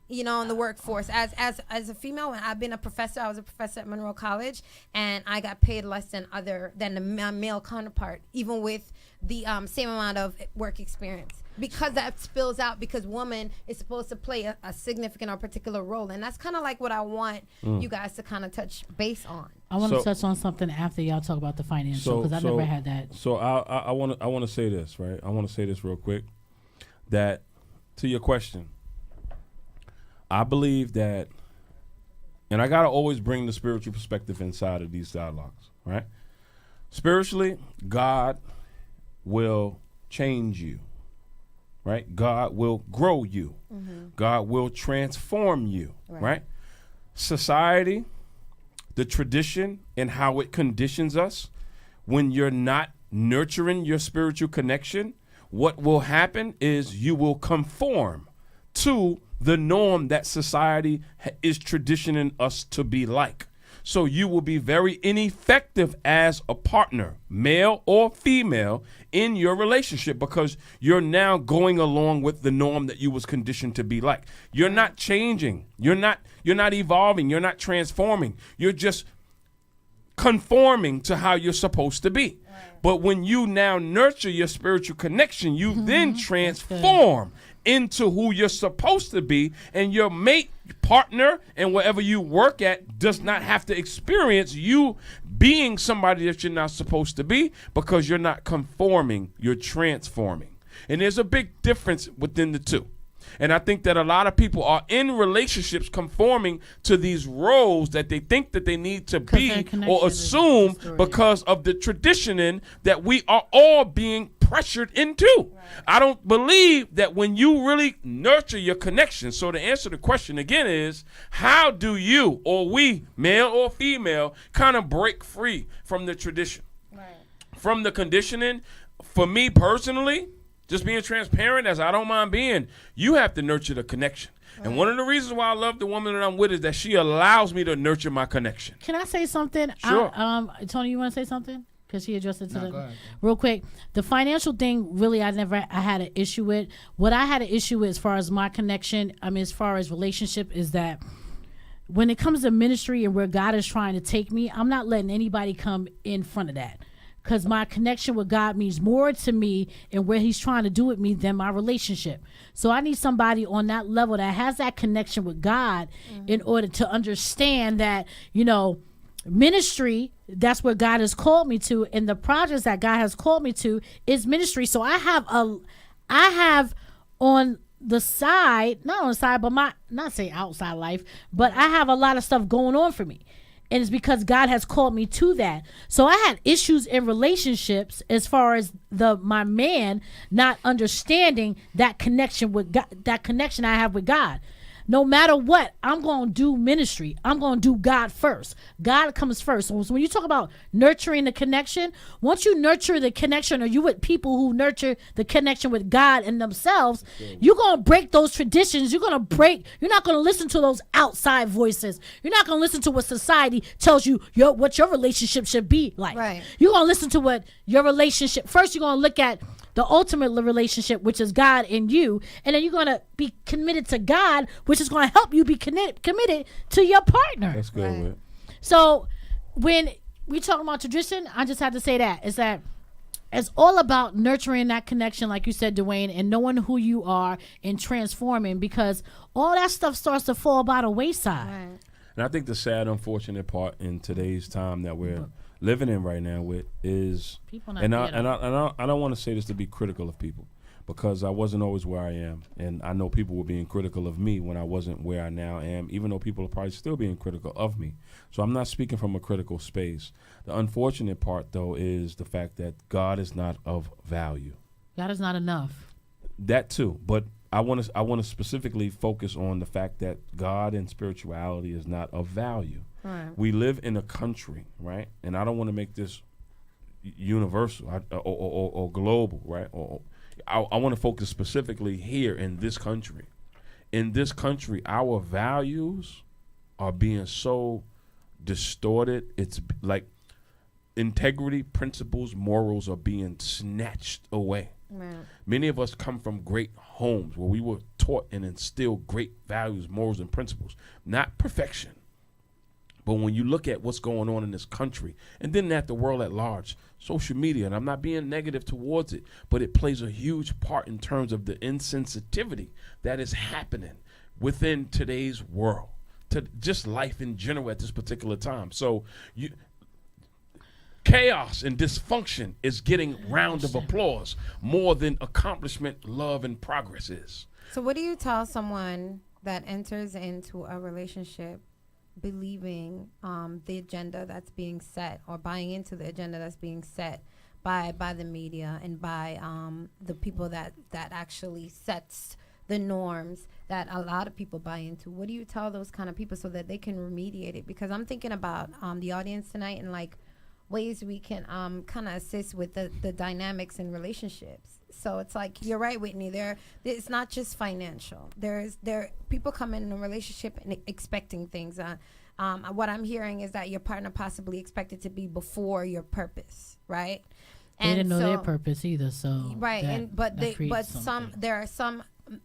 you know, in the workforce. As a female, when I've been a professor, I was a professor at Monroe College, and I got paid less than the male counterpart, even with the same amount of work experience, because that spills out, because woman is supposed to play a significant or particular role. And that's kind of like what I want you guys to kind of touch base on. I want to touch on something after y'all talk about the financial, because I never had that. So I want to say this, right? I want to say this real quick, that to your question, I believe that, and I got to always bring the spiritual perspective inside of these dialogues, right? Spiritually, God will change you, right? God will grow you. Mm-hmm. God will transform you, right? Society, the tradition, and how it conditions us, when you're not nurturing your spiritual connection, what will happen is you will conform to the norm that society is traditioning us to be like. So you will be very ineffective as a partner, male or female, in your relationship because you're now going along with the norm that you was conditioned to be like. You're not changing. You're not evolving. You're not transforming. You're just conforming to how you're supposed to be. But when you now nurture your spiritual connection, you then transform into who you're supposed to be, and your mate, partner, and wherever you work at does not have to experience you being somebody that you're not supposed to be because you're not conforming, you're transforming. And there's a big difference within the two. And I think that a lot of people are in relationships conforming to these roles that they think that they need to be or assume because of the traditioning that we are all being pressured into. Right. I don't believe that when you really nurture your connection. So to answer the question again is, how do you or we, male or female, kind of break free from the tradition? Right. From the conditioning? For me personally, just being transparent as I don't mind being, you have to nurture the connection. Right. And one of the reasons why I love the woman that I'm with is that she allows me to nurture my connection. Can I say something? Sure. Tony, you want to say something? Because he addressed it to go ahead. Real quick. The financial thing, really, I had an issue with. What I had an issue with as far as my connection, as far as relationship, is that when it comes to ministry and where God is trying to take me, I'm not letting anybody come in front of that. Because my connection with God means more to me and where he's trying to do with me than my relationship. So I need somebody on that level that has that connection with God in order to understand that, ministry, that's what God has called me to, and the projects that God has called me to is ministry. So I have on the side, not on the side, but not say outside life, but I have a lot of stuff going on for me. And it's because God has called me to that. So I had issues in relationships as far as my man not understanding that connection with God, that connection I have with God. No matter what, I'm going to do ministry. I'm going to do God first. God comes first. So when you talk about nurturing the connection, once you nurture the connection, or you with people who nurture the connection with God and themselves, you're going to break those traditions. You're not going to listen to those outside voices. You're not going to listen to what society tells you what your relationship should be like. Right. You're going to listen to what your relationship, first you're going to look at the ultimate relationship, which is God and you, and then you're going to be committed to God, which is going to help you be committed to your partner. That's good. Right. So when we talk about tradition, I just have to say that it's all about nurturing that connection, like you said, Dwayne, and knowing who you are and transforming, because all that stuff starts to fall by the wayside. Right. And I think the sad, unfortunate part in today's time that we're living in right now is people not, and I don't want to say this to be critical of people, because I wasn't always where I am, and I know people were being critical of me when I wasn't where I now am, even though people are probably still being critical of me. So I'm not speaking from a critical space. The unfortunate part, though, is the fact that God is not of value. God is not enough. That too, but I want to specifically focus on the fact that God and spirituality is not of value. Right. We live in a country, right? And I don't want to make this universal or global, right? I want to focus specifically here in this country. In this country, our values are being so distorted. It's like integrity, principles, morals are being snatched away. Right. Many of us come from great homes where we were taught and instilled great values, morals, and principles. Not perfection. But when you look at what's going on in this country, and then at the world at large, social media, and I'm not being negative towards it, but it plays a huge part in terms of the insensitivity that is happening within today's world, to just life in general at this particular time. So chaos and dysfunction is getting round of applause more than accomplishment, love, and progress is. So what do you tell someone that enters into a relationship believing the agenda that's being set, or buying into the agenda that's being set by the media and by the people that actually sets the norms that a lot of people buy into? What do you tell those kind of people so that they can remediate it? Because I'm thinking about the audience tonight, and like, ways we can kind of assist with the dynamics in relationships. So it's like, you're right, Whitney. It's not just financial. People come in a relationship and expecting things. What I'm hearing is that your partner possibly expected to be before your purpose, right? They didn't know their purpose either, so right.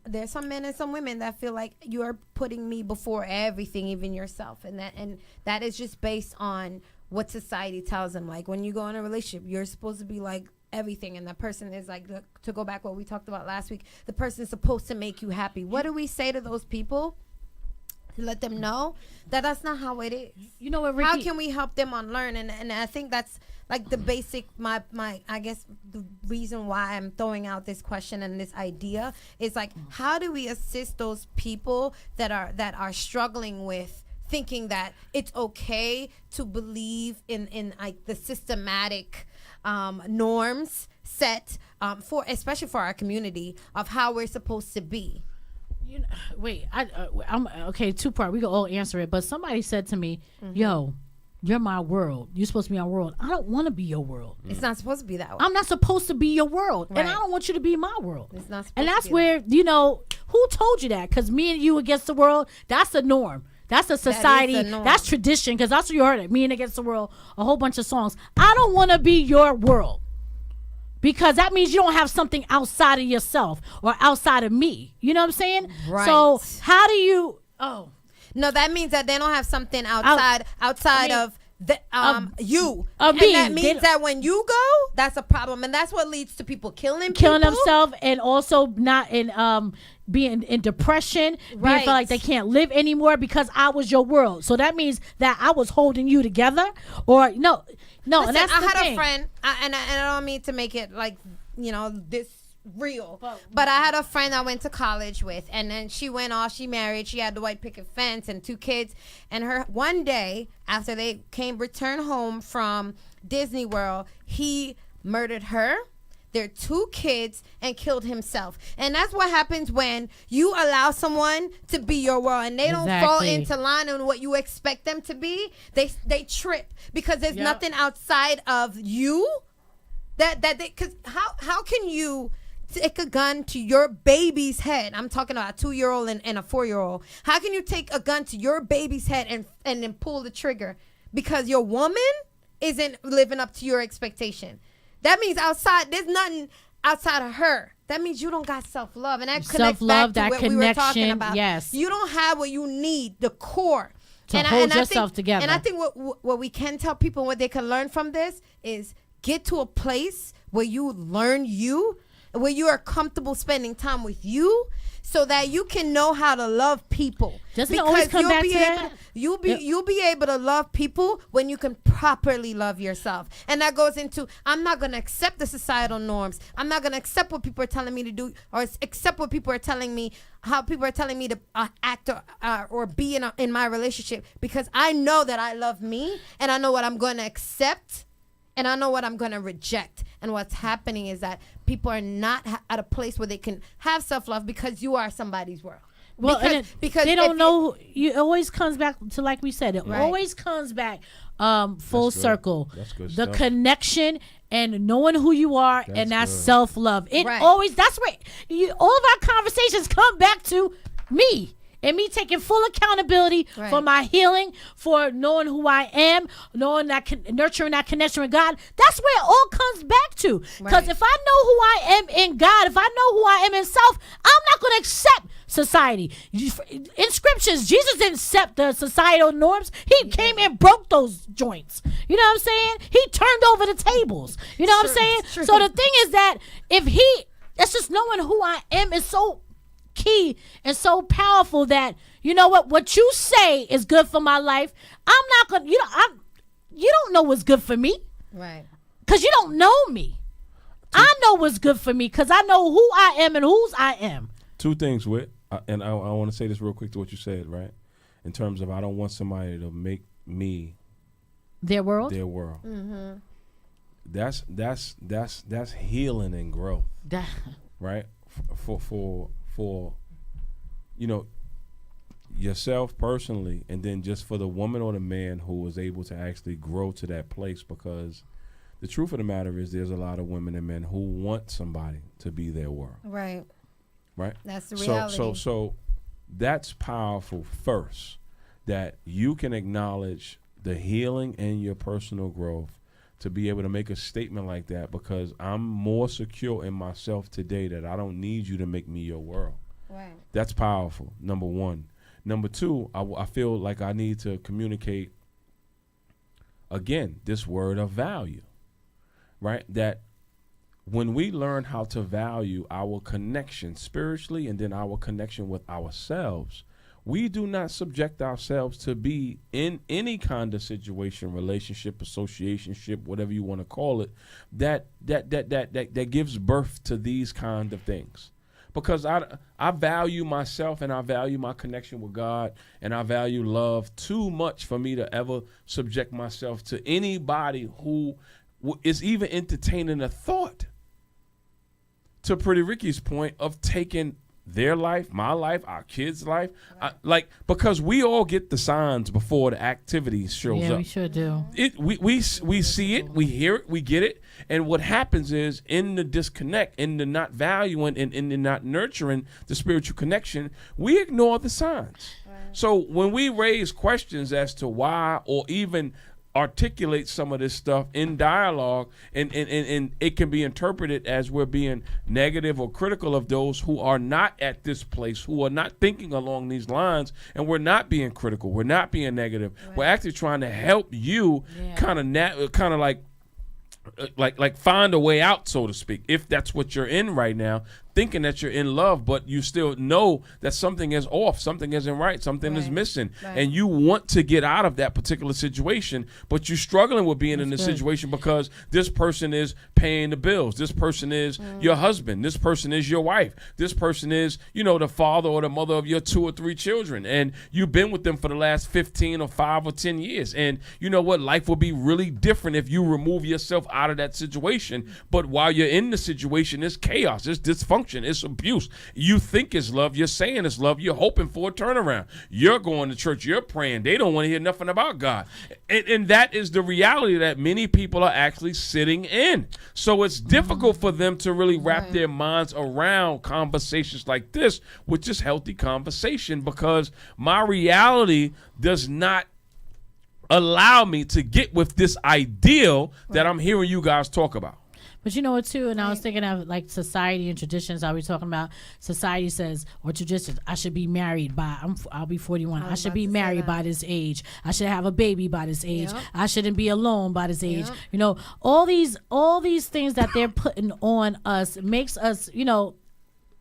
There's some men and some women that feel like you're putting me before everything, even yourself, and that is just based on what society tells them. Like, when you go in a relationship, you're supposed to be like everything, and the person is like, to go back what we talked about last week, the person is supposed to make you happy. What do we say to those people? To let them know that that's not how it is. You know what, Ricky? How can we help them unlearn? And I think that's like the basic, my I guess the reason why I'm throwing out this question and this idea is like, how do we assist those people that are struggling with thinking that it's okay to believe in like the systematic norms set for, especially for our community, of how we're supposed to be. Wait, I'm okay. 2-part. We can all answer it. But somebody said to me, "Yo, you're my world. You're supposed to be my world. I don't want to be your world. It's not supposed to be that way. I'm not supposed to be your world, Right. and I don't want you to be my world. It's not supposed And to that's be where who told you that? Because me and you against the world. That's the norm. That's a society. the norm. That's tradition. Because that's what you heard it. Me and against the world. A whole bunch of songs. I don't want to be your world. Because that means you don't have something outside of yourself or outside of me. You know what I'm saying? Right. So how do you? Oh, No, that means that they don't have something outside of you. of And me. that They means don't- that when you go, that's a problem, and that's what leads to people killing people. themselves, and also not in being in depression, being Right. feel like they can't live anymore because I was your world. So that means that I was holding you together, or no. Listen, And that's I the had thing. a friend, and I don't mean to make it like this real, but I had a friend I went to college with, and then she went off. She married. She had the white picket fence and 2 kids. And her one day after they returned home from Disney World, he murdered her, their 2 kids, and killed himself. And that's what happens when you allow someone to be your world and they don't fall Exactly. into line on what you expect them to be. They trip because there's Yep. nothing outside of you because how can you take a gun to your baby's head? I'm talking about a 2-year-old and a 4-year-old. How can you take a gun to your baby's head and then pull the trigger because your woman isn't living up to your expectation? That means there's nothing outside of her. That means you don't got self-love. And that connects back Self-love, to that what we were talking connection, about. yes. You don't have what you need, the core. To hold I yourself think, together. And I think what we can tell people, what they can learn from this, is get to a place where you learn where you are comfortable spending time with you, so that you can know how to love people. Doesn't it always come back to that? You'll be able to love people when you can properly love yourself. And that goes into, I'm not going to accept the societal norms. I'm not going to accept what people are telling me to do, or accept what people are telling me, how people are telling me to act or be in my relationship, because I know that I love me, and I know what I'm going to accept, and I know what I'm going to reject. And what's happening is that people are not at a place where they can have self-love because you are somebody's world. Well, because they don't know. It always comes back to, like we said, it Right. always comes back full That's good. circle. That's good The stuff. connection and knowing who you are, That's and that's good. self-love. It Right. always, that's where all of our conversations come back to me. And me taking full accountability Right. for my healing, for knowing who I am, knowing that nurturing that connection with God. That's where it all comes back to. Because Right. if I know who I am in God, if I know who I am in self, I'm not going to accept society. In scriptures, Jesus didn't accept the societal norms. He came and broke those joints. You know what I'm saying? He turned over the tables. You know what I'm saying? It's true. So the thing is that that's just knowing who I am is so key and so powerful that, you know what you say is good for my life, I'm not gonna, you don't know what's good for me, Right. because you don't know me. I know what's good for me because I know who I am and whose I am. 2 things, Whit, and I want to say this real quick to what you said, right? In terms of, I don't want somebody to make me Their world. their world. Mm-hmm. That's healing and growth, right? For yourself personally, and then just for the woman or the man who was able to actually grow to that place, because the truth of the matter is there's a lot of women and men who want somebody to be their world. Right. Right? That's the reality. So that's powerful first, that you can acknowledge the healing and your personal growth to be able to make a statement like that, because I'm more secure in myself today that I don't need you to make me your world. Right. That's powerful, number one. Number two, I feel like I need to communicate, again, this word of value, right? That when we learn how to value our connection spiritually and then our connection with ourselves, we do not subject ourselves to be in any kind of situation, relationship, associationship, whatever you want to call it, that gives birth to these kind of things. Because I value myself and I value my connection with God and I value love too much for me to ever subject myself to anybody who is even entertaining a thought, to Prettie Ricki's point, of taking their life, my life, our kids' life, because we all get the signs before the activity shows up. Yeah, we sure do. We see it, we hear it, we get it, and what happens is, in the disconnect, in the not valuing, and in the not nurturing the spiritual connection, we ignore the signs. Right. So when we raise questions as to why, or even articulate some of this stuff in dialogue, and it can be interpreted as we're being negative or critical of those who are not at this place, who are not thinking along these lines, and we're not being critical, we're not being negative. Right. We're actually trying to help you kind of like find a way out, so to speak, if that's what you're in right now, thinking that you're in love, but you still know that something is off, something isn't right, something is missing, and you want to get out of that particular situation, but you're struggling with being in this situation because this person is paying the bills, this person is your husband, this person is your wife, this person is, the father or the mother of your 2 or 3 children, and you've been with them for the last 15 or 5 or 10 years, and you know what, life will be really different if you remove yourself out of that situation. But while you're in the situation, it's chaos, it's dysfunction, it's abuse. You think it's love, you're saying it's love, you're hoping for a turnaround, you're going to church, you're praying, they don't want to hear nothing about God, and that is the reality that many people are actually sitting in. So it's difficult for them to really wrap their minds around conversations like this, which is healthy conversation, because my reality does not allow me to get with this ideal that I'm hearing you guys talk about. But you know what, too, and I was thinking of like society and traditions. I was talking about society says, or traditions, I should be married by, I'll be 41. I should be married by this age. I should have a baby by this age. Yep. I shouldn't be alone by this age. Yep. All these things that they're putting on us makes us,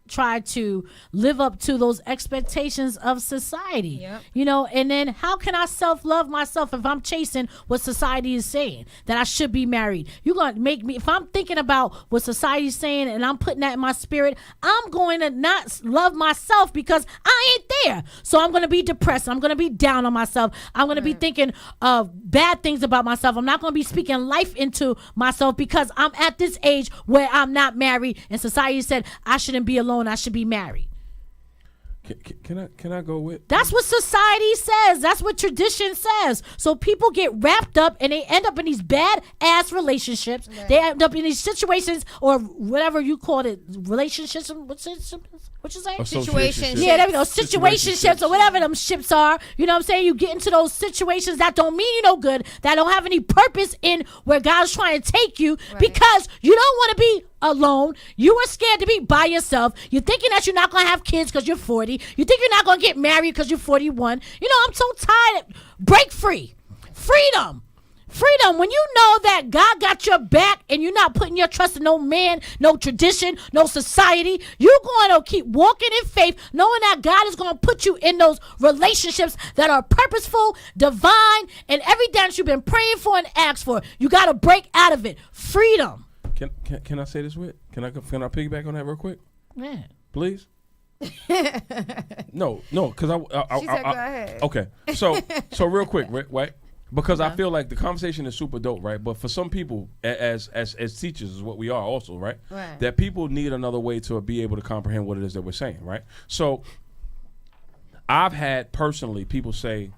try to live up to those expectations of society. Yep. And then how can I self-love myself if I'm chasing what society is saying, that I should be married? You're going to make me, if I'm thinking about what society's saying and I'm putting that in my spirit, I'm going to not love myself because I ain't there. So I'm going to be depressed. I'm going to be down on myself. I'm going to be thinking of bad things about myself. I'm not going to be speaking life into myself because I'm at this age where I'm not married, and society said I shouldn't be alone, I should be married. Can I go with? That's what society says. That's what tradition says. So people get wrapped up and they end up in these bad ass relationships. Right. They end up in these situations, or whatever you call it, relationships. What you say? Situations. Yeah, there we go. Situationships, or whatever them ships are. You know what I'm saying? You get into those situations that don't mean you no good, that don't have any purpose in where God's trying to take you, because you don't want to be alone. You are scared to be by yourself. You're thinking that you're not going to have kids because you're 40. You think you're not going to get married because you're 41. I'm so tired. Break free. Freedom. When you know that God got your back and you're not putting your trust in no man, no tradition, no society, you're going to keep walking in faith, knowing that God is going to put you in those relationships that are purposeful, divine, and everything that you've been praying for and asked for. You got to break out of it. Freedom. Can I say this, Whit? Can I piggyback on that real quick? Yeah. Please? No, because she said go ahead. Okay, so real quick, right? Because I feel like the conversation is super dope, right? But for some people, as teachers, is what we are also, right? That people need another way to be able to comprehend what it is that we're saying, right? So I've had personally people say,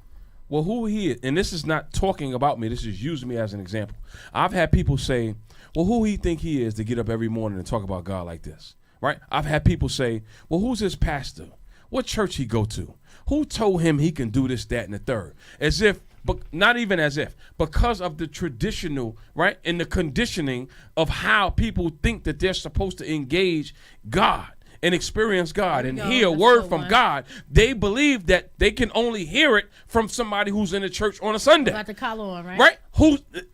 well, who he is, and this is not talking about me, this is using me as an example. I've had people say, well, who he think he is to get up every morning and talk about God like this, right? I've had people say, well, who's his pastor? What church he go to? Who told him he can do this, that, and the third? As if, but not even as if, because of the traditional, right, and the conditioning of how people think that they're supposed to engage God and experience God and hear a word from God, they believe that they can only hear it from somebody who's in the church on a Sunday. Got the collar on, right? Right?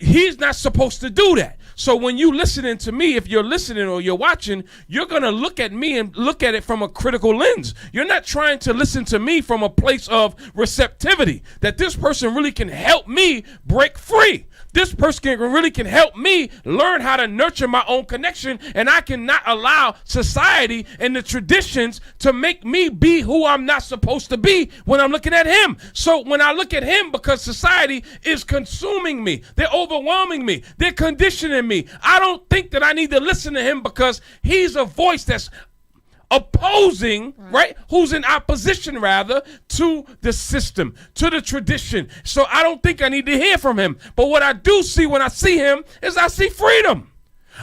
He's not supposed to do that. So when you listening to me, if you're listening or you're watching, you're going to look at me and look at it from a critical lens. You're not trying to listen to me from a place of receptivity, that this person really can help me break free. This person really can help me learn how to nurture my own connection, and I cannot allow society and the traditions to make me be who I'm not supposed to be when I'm looking at him. So when I look at him, because society is consuming me, they're overwhelming me, they're conditioning me, I don't think that I need to listen to him because he's a voice that's opposing, right? Who's in opposition, rather, to the system, to the tradition. So I don't think I need to hear from him. But what I do see when I see him is I see freedom.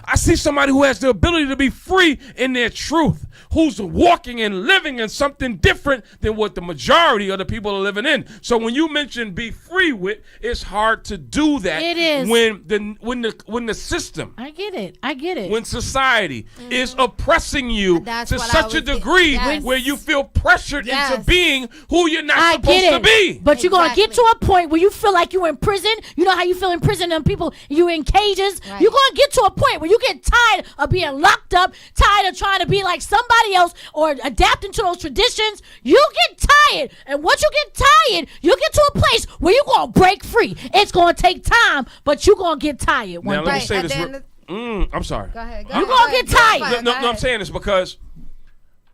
I see somebody who has the ability to be free in their truth, who's walking and living in something different than what the majority of the people are living in. So when you mention be free with, it's hard to do that. It is. When the system, I get it. when society is oppressing you to such a degree where you feel pressured into being who you're not supposed to be. But you're going to get to a point where you feel like you're in prison. You know how you feel in prison and people, you're in cages. Right. You're going to get to a point where you get tired of being locked up, tired of trying to be like somebody else or adapting to those traditions. You get tired. And once you get tired, you get to a place where you're going to break free. It's going to take time, but you're going to get tired. Now, let me say this. I'm sorry. Go ahead. You're going to get tired. No, I'm saying this because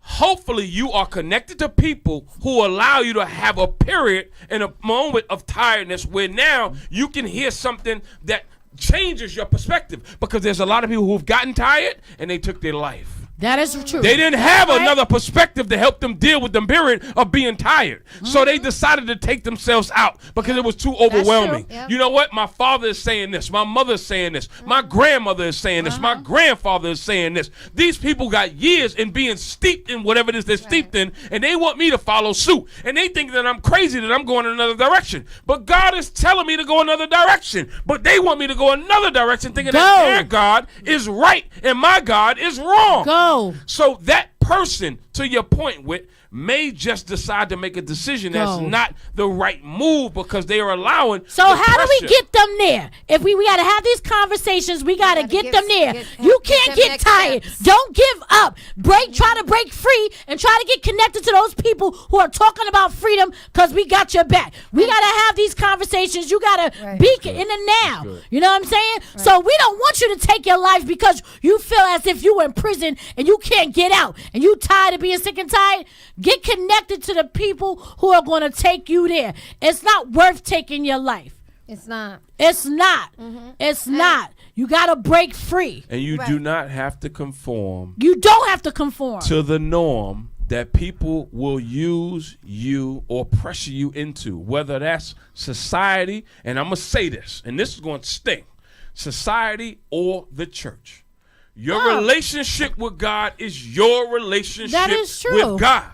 hopefully you are connected to people who allow you to have a period and a moment of tiredness where now you can hear something that changes your perspective, because there's a lot of people who've gotten tired and they took their life. That is true. They didn't have another perspective to help them deal with the period of being tired. So they decided to take themselves out because it was too overwhelming. You know what? My father is saying this. My mother is saying this. My grandmother is saying this. My grandfather is saying this. These people got years in being steeped in whatever it is they're steeped in, and they want me to follow suit. And they think that I'm crazy, that I'm going in another direction. But God is telling me to go another direction. But they want me to go another direction, thinking that their God is right and my God is wrong. Go. So that person, to your point, Whit, may just decide to make a decision that's not the right move because they are allowing. So how do we get them there? If we got to have these conversations, we got to get them there. You can't get tired. Don't give up. Try to break free and try to get connected to those people who are talking about freedom, because we got your back. We got to have these conversations. You got to be in the now. You know what I'm saying? Right. So we don't want you to take your life because you feel as if you in prison and you can't get out and you tired of being sick and tired. Get connected to the people who are going to take you there. It's not worth taking your life. It's not. It's not. It's not. You got to break free. And you do not have to conform. You don't have to conform to the norm that people will use you or pressure you into, whether that's society, and I'm going to say this, and this is going to sting, society or the church. Your relationship with God is your relationship with God.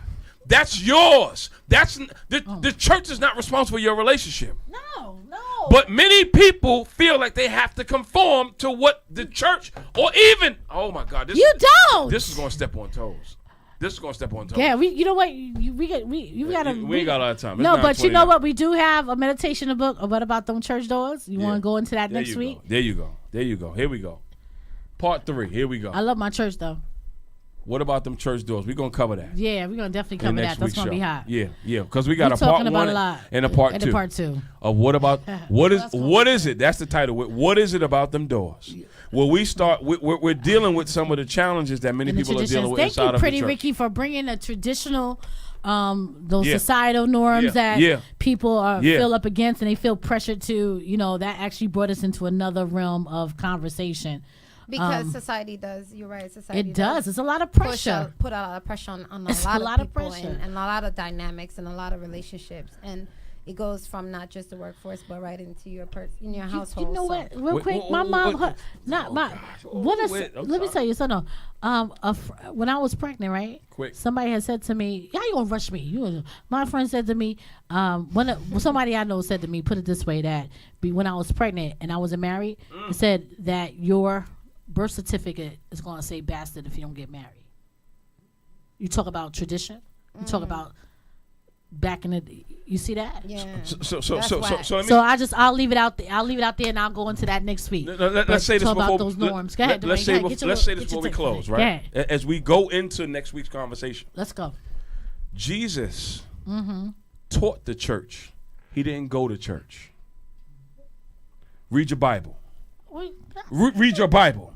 That's yours. That's the church is not responsible for your relationship. No. But many people feel like they have to conform to what the church, or even, oh my God, you don't. This is going to step on toes. Yeah, you know what? We ain't got a lot of time. No, but you know what? We do have a meditation book. What about them church doors? You want to go into that next week? There you go. Here we go. Part 3. Here we go. I love my church though. What about them church doors? We're going to cover that. Yeah, we're going to definitely cover that. That's going to be hot. Yeah, because we got a part 1 and a part 2. And a part 2. Of what is it? That's the title. What is it about them doors? Well, we're dealing with some of the challenges that many people are dealing with inside of the church. Thank you, Prettie Ricki, for bringing a traditional, those societal norms that people feel up against and they feel pressured to, that actually brought us into another realm of conversation. Because society does. You're right. Society It does. It's a lot of put pressure. a lot of pressure on It's a lot of people pressure. and a lot of dynamics and a lot of relationships, and it goes from not just the workforce but right into your in your household. You know So- what? Real Wait, quick, wait, my wait, mom, wait. her, not Oh, my. gosh. What Oh, is? wait, I'm Let me sorry. tell you something. When I was pregnant, right? Quick. Somebody had said to me, "Yeah, you gonna rush me?" My friend said to me, somebody I know said to me, put it this way, that when I was pregnant and I wasn't married, it said that your birth certificate is gonna say bastard if you don't get married. You talk about tradition. You talk about back in the. You see that? Yeah. So That's let whack. me. So I'll leave it out there. I'll leave it out there, and I'll go into that next week. Let's say this talk before about those norms. Go ahead, Let's Dwayne. say Go ahead. Get your let's say little- this get your before we take close, on it. right? As we go into next week's conversation, Let's go. Jesus taught the church. He didn't go to church. Read your Bible. Wait, Read your Bible.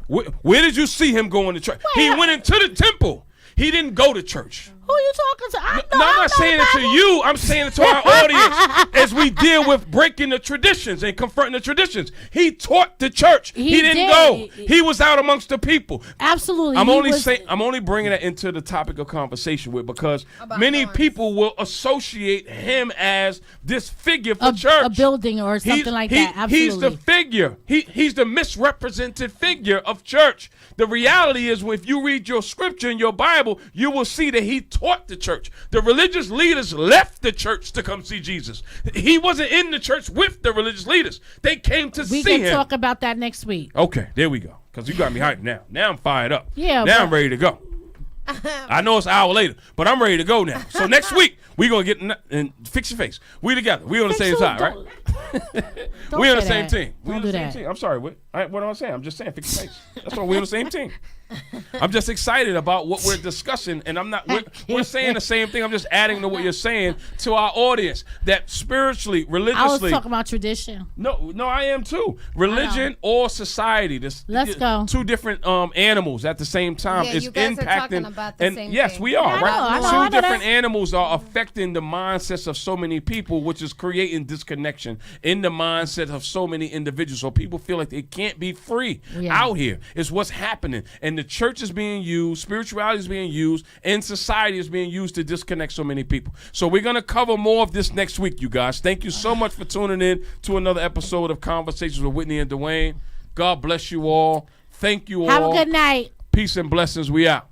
Where did you see him going to church? He went into the temple. He didn't go to church. who you talking to? No, I'm not saying it to you. I'm saying it to our audience as we deal with breaking the traditions and confronting the traditions. He taught the church. He didn't go. He was out amongst the people. Absolutely. I'm he only was- saying. I'm only bringing that into the topic of conversation with because About many norms. people will associate him as this figure for church, a building or something like that. Absolutely. He's the figure. He's the misrepresented figure of church. The reality is, if you read your scripture in your Bible, you will see that he taught the church. The religious leaders left the church to come see Jesus. He wasn't in the church with the religious leaders. They came to we see can him. talk about that next week. Okay, there we go. Because you got me hyped now. Now I'm fired up. Yeah, Now but- I'm ready to go. I know it's an hour later, but I'm ready to go now. So next week, we're going to get and fix your face. We together. We on the same side, right? Don't We on the say same that. team. We Don't on the do same that. team. I'm sorry, what am I saying? I'm just saying, fix your face. That's why we on the same team. I'm just excited about what we're discussing, and we're saying the same thing. I'm just adding to what you're saying to our audience that spiritually, I was religiously. talking about tradition. No, I am too. Religion or society. Let's go. Two different animals at the same time Yeah, is you guys are impacting. talking about the and same yes, thing. we are. Yeah, right? I know, Two I know different that. animals are affecting the mindsets of so many people, which is creating disconnection in the mindset of so many individuals. So people feel like they can't be free Yeah. out here. It's what's happening, and the church is being used, spirituality is being used, and society is being used to disconnect so many people. So we're gonna cover more of this next week, you guys. Thank you so much for tuning in to another episode of Conversations with Whitney and Dwayne. God bless you all. Thank you all. Have a good night. Peace and blessings. We out.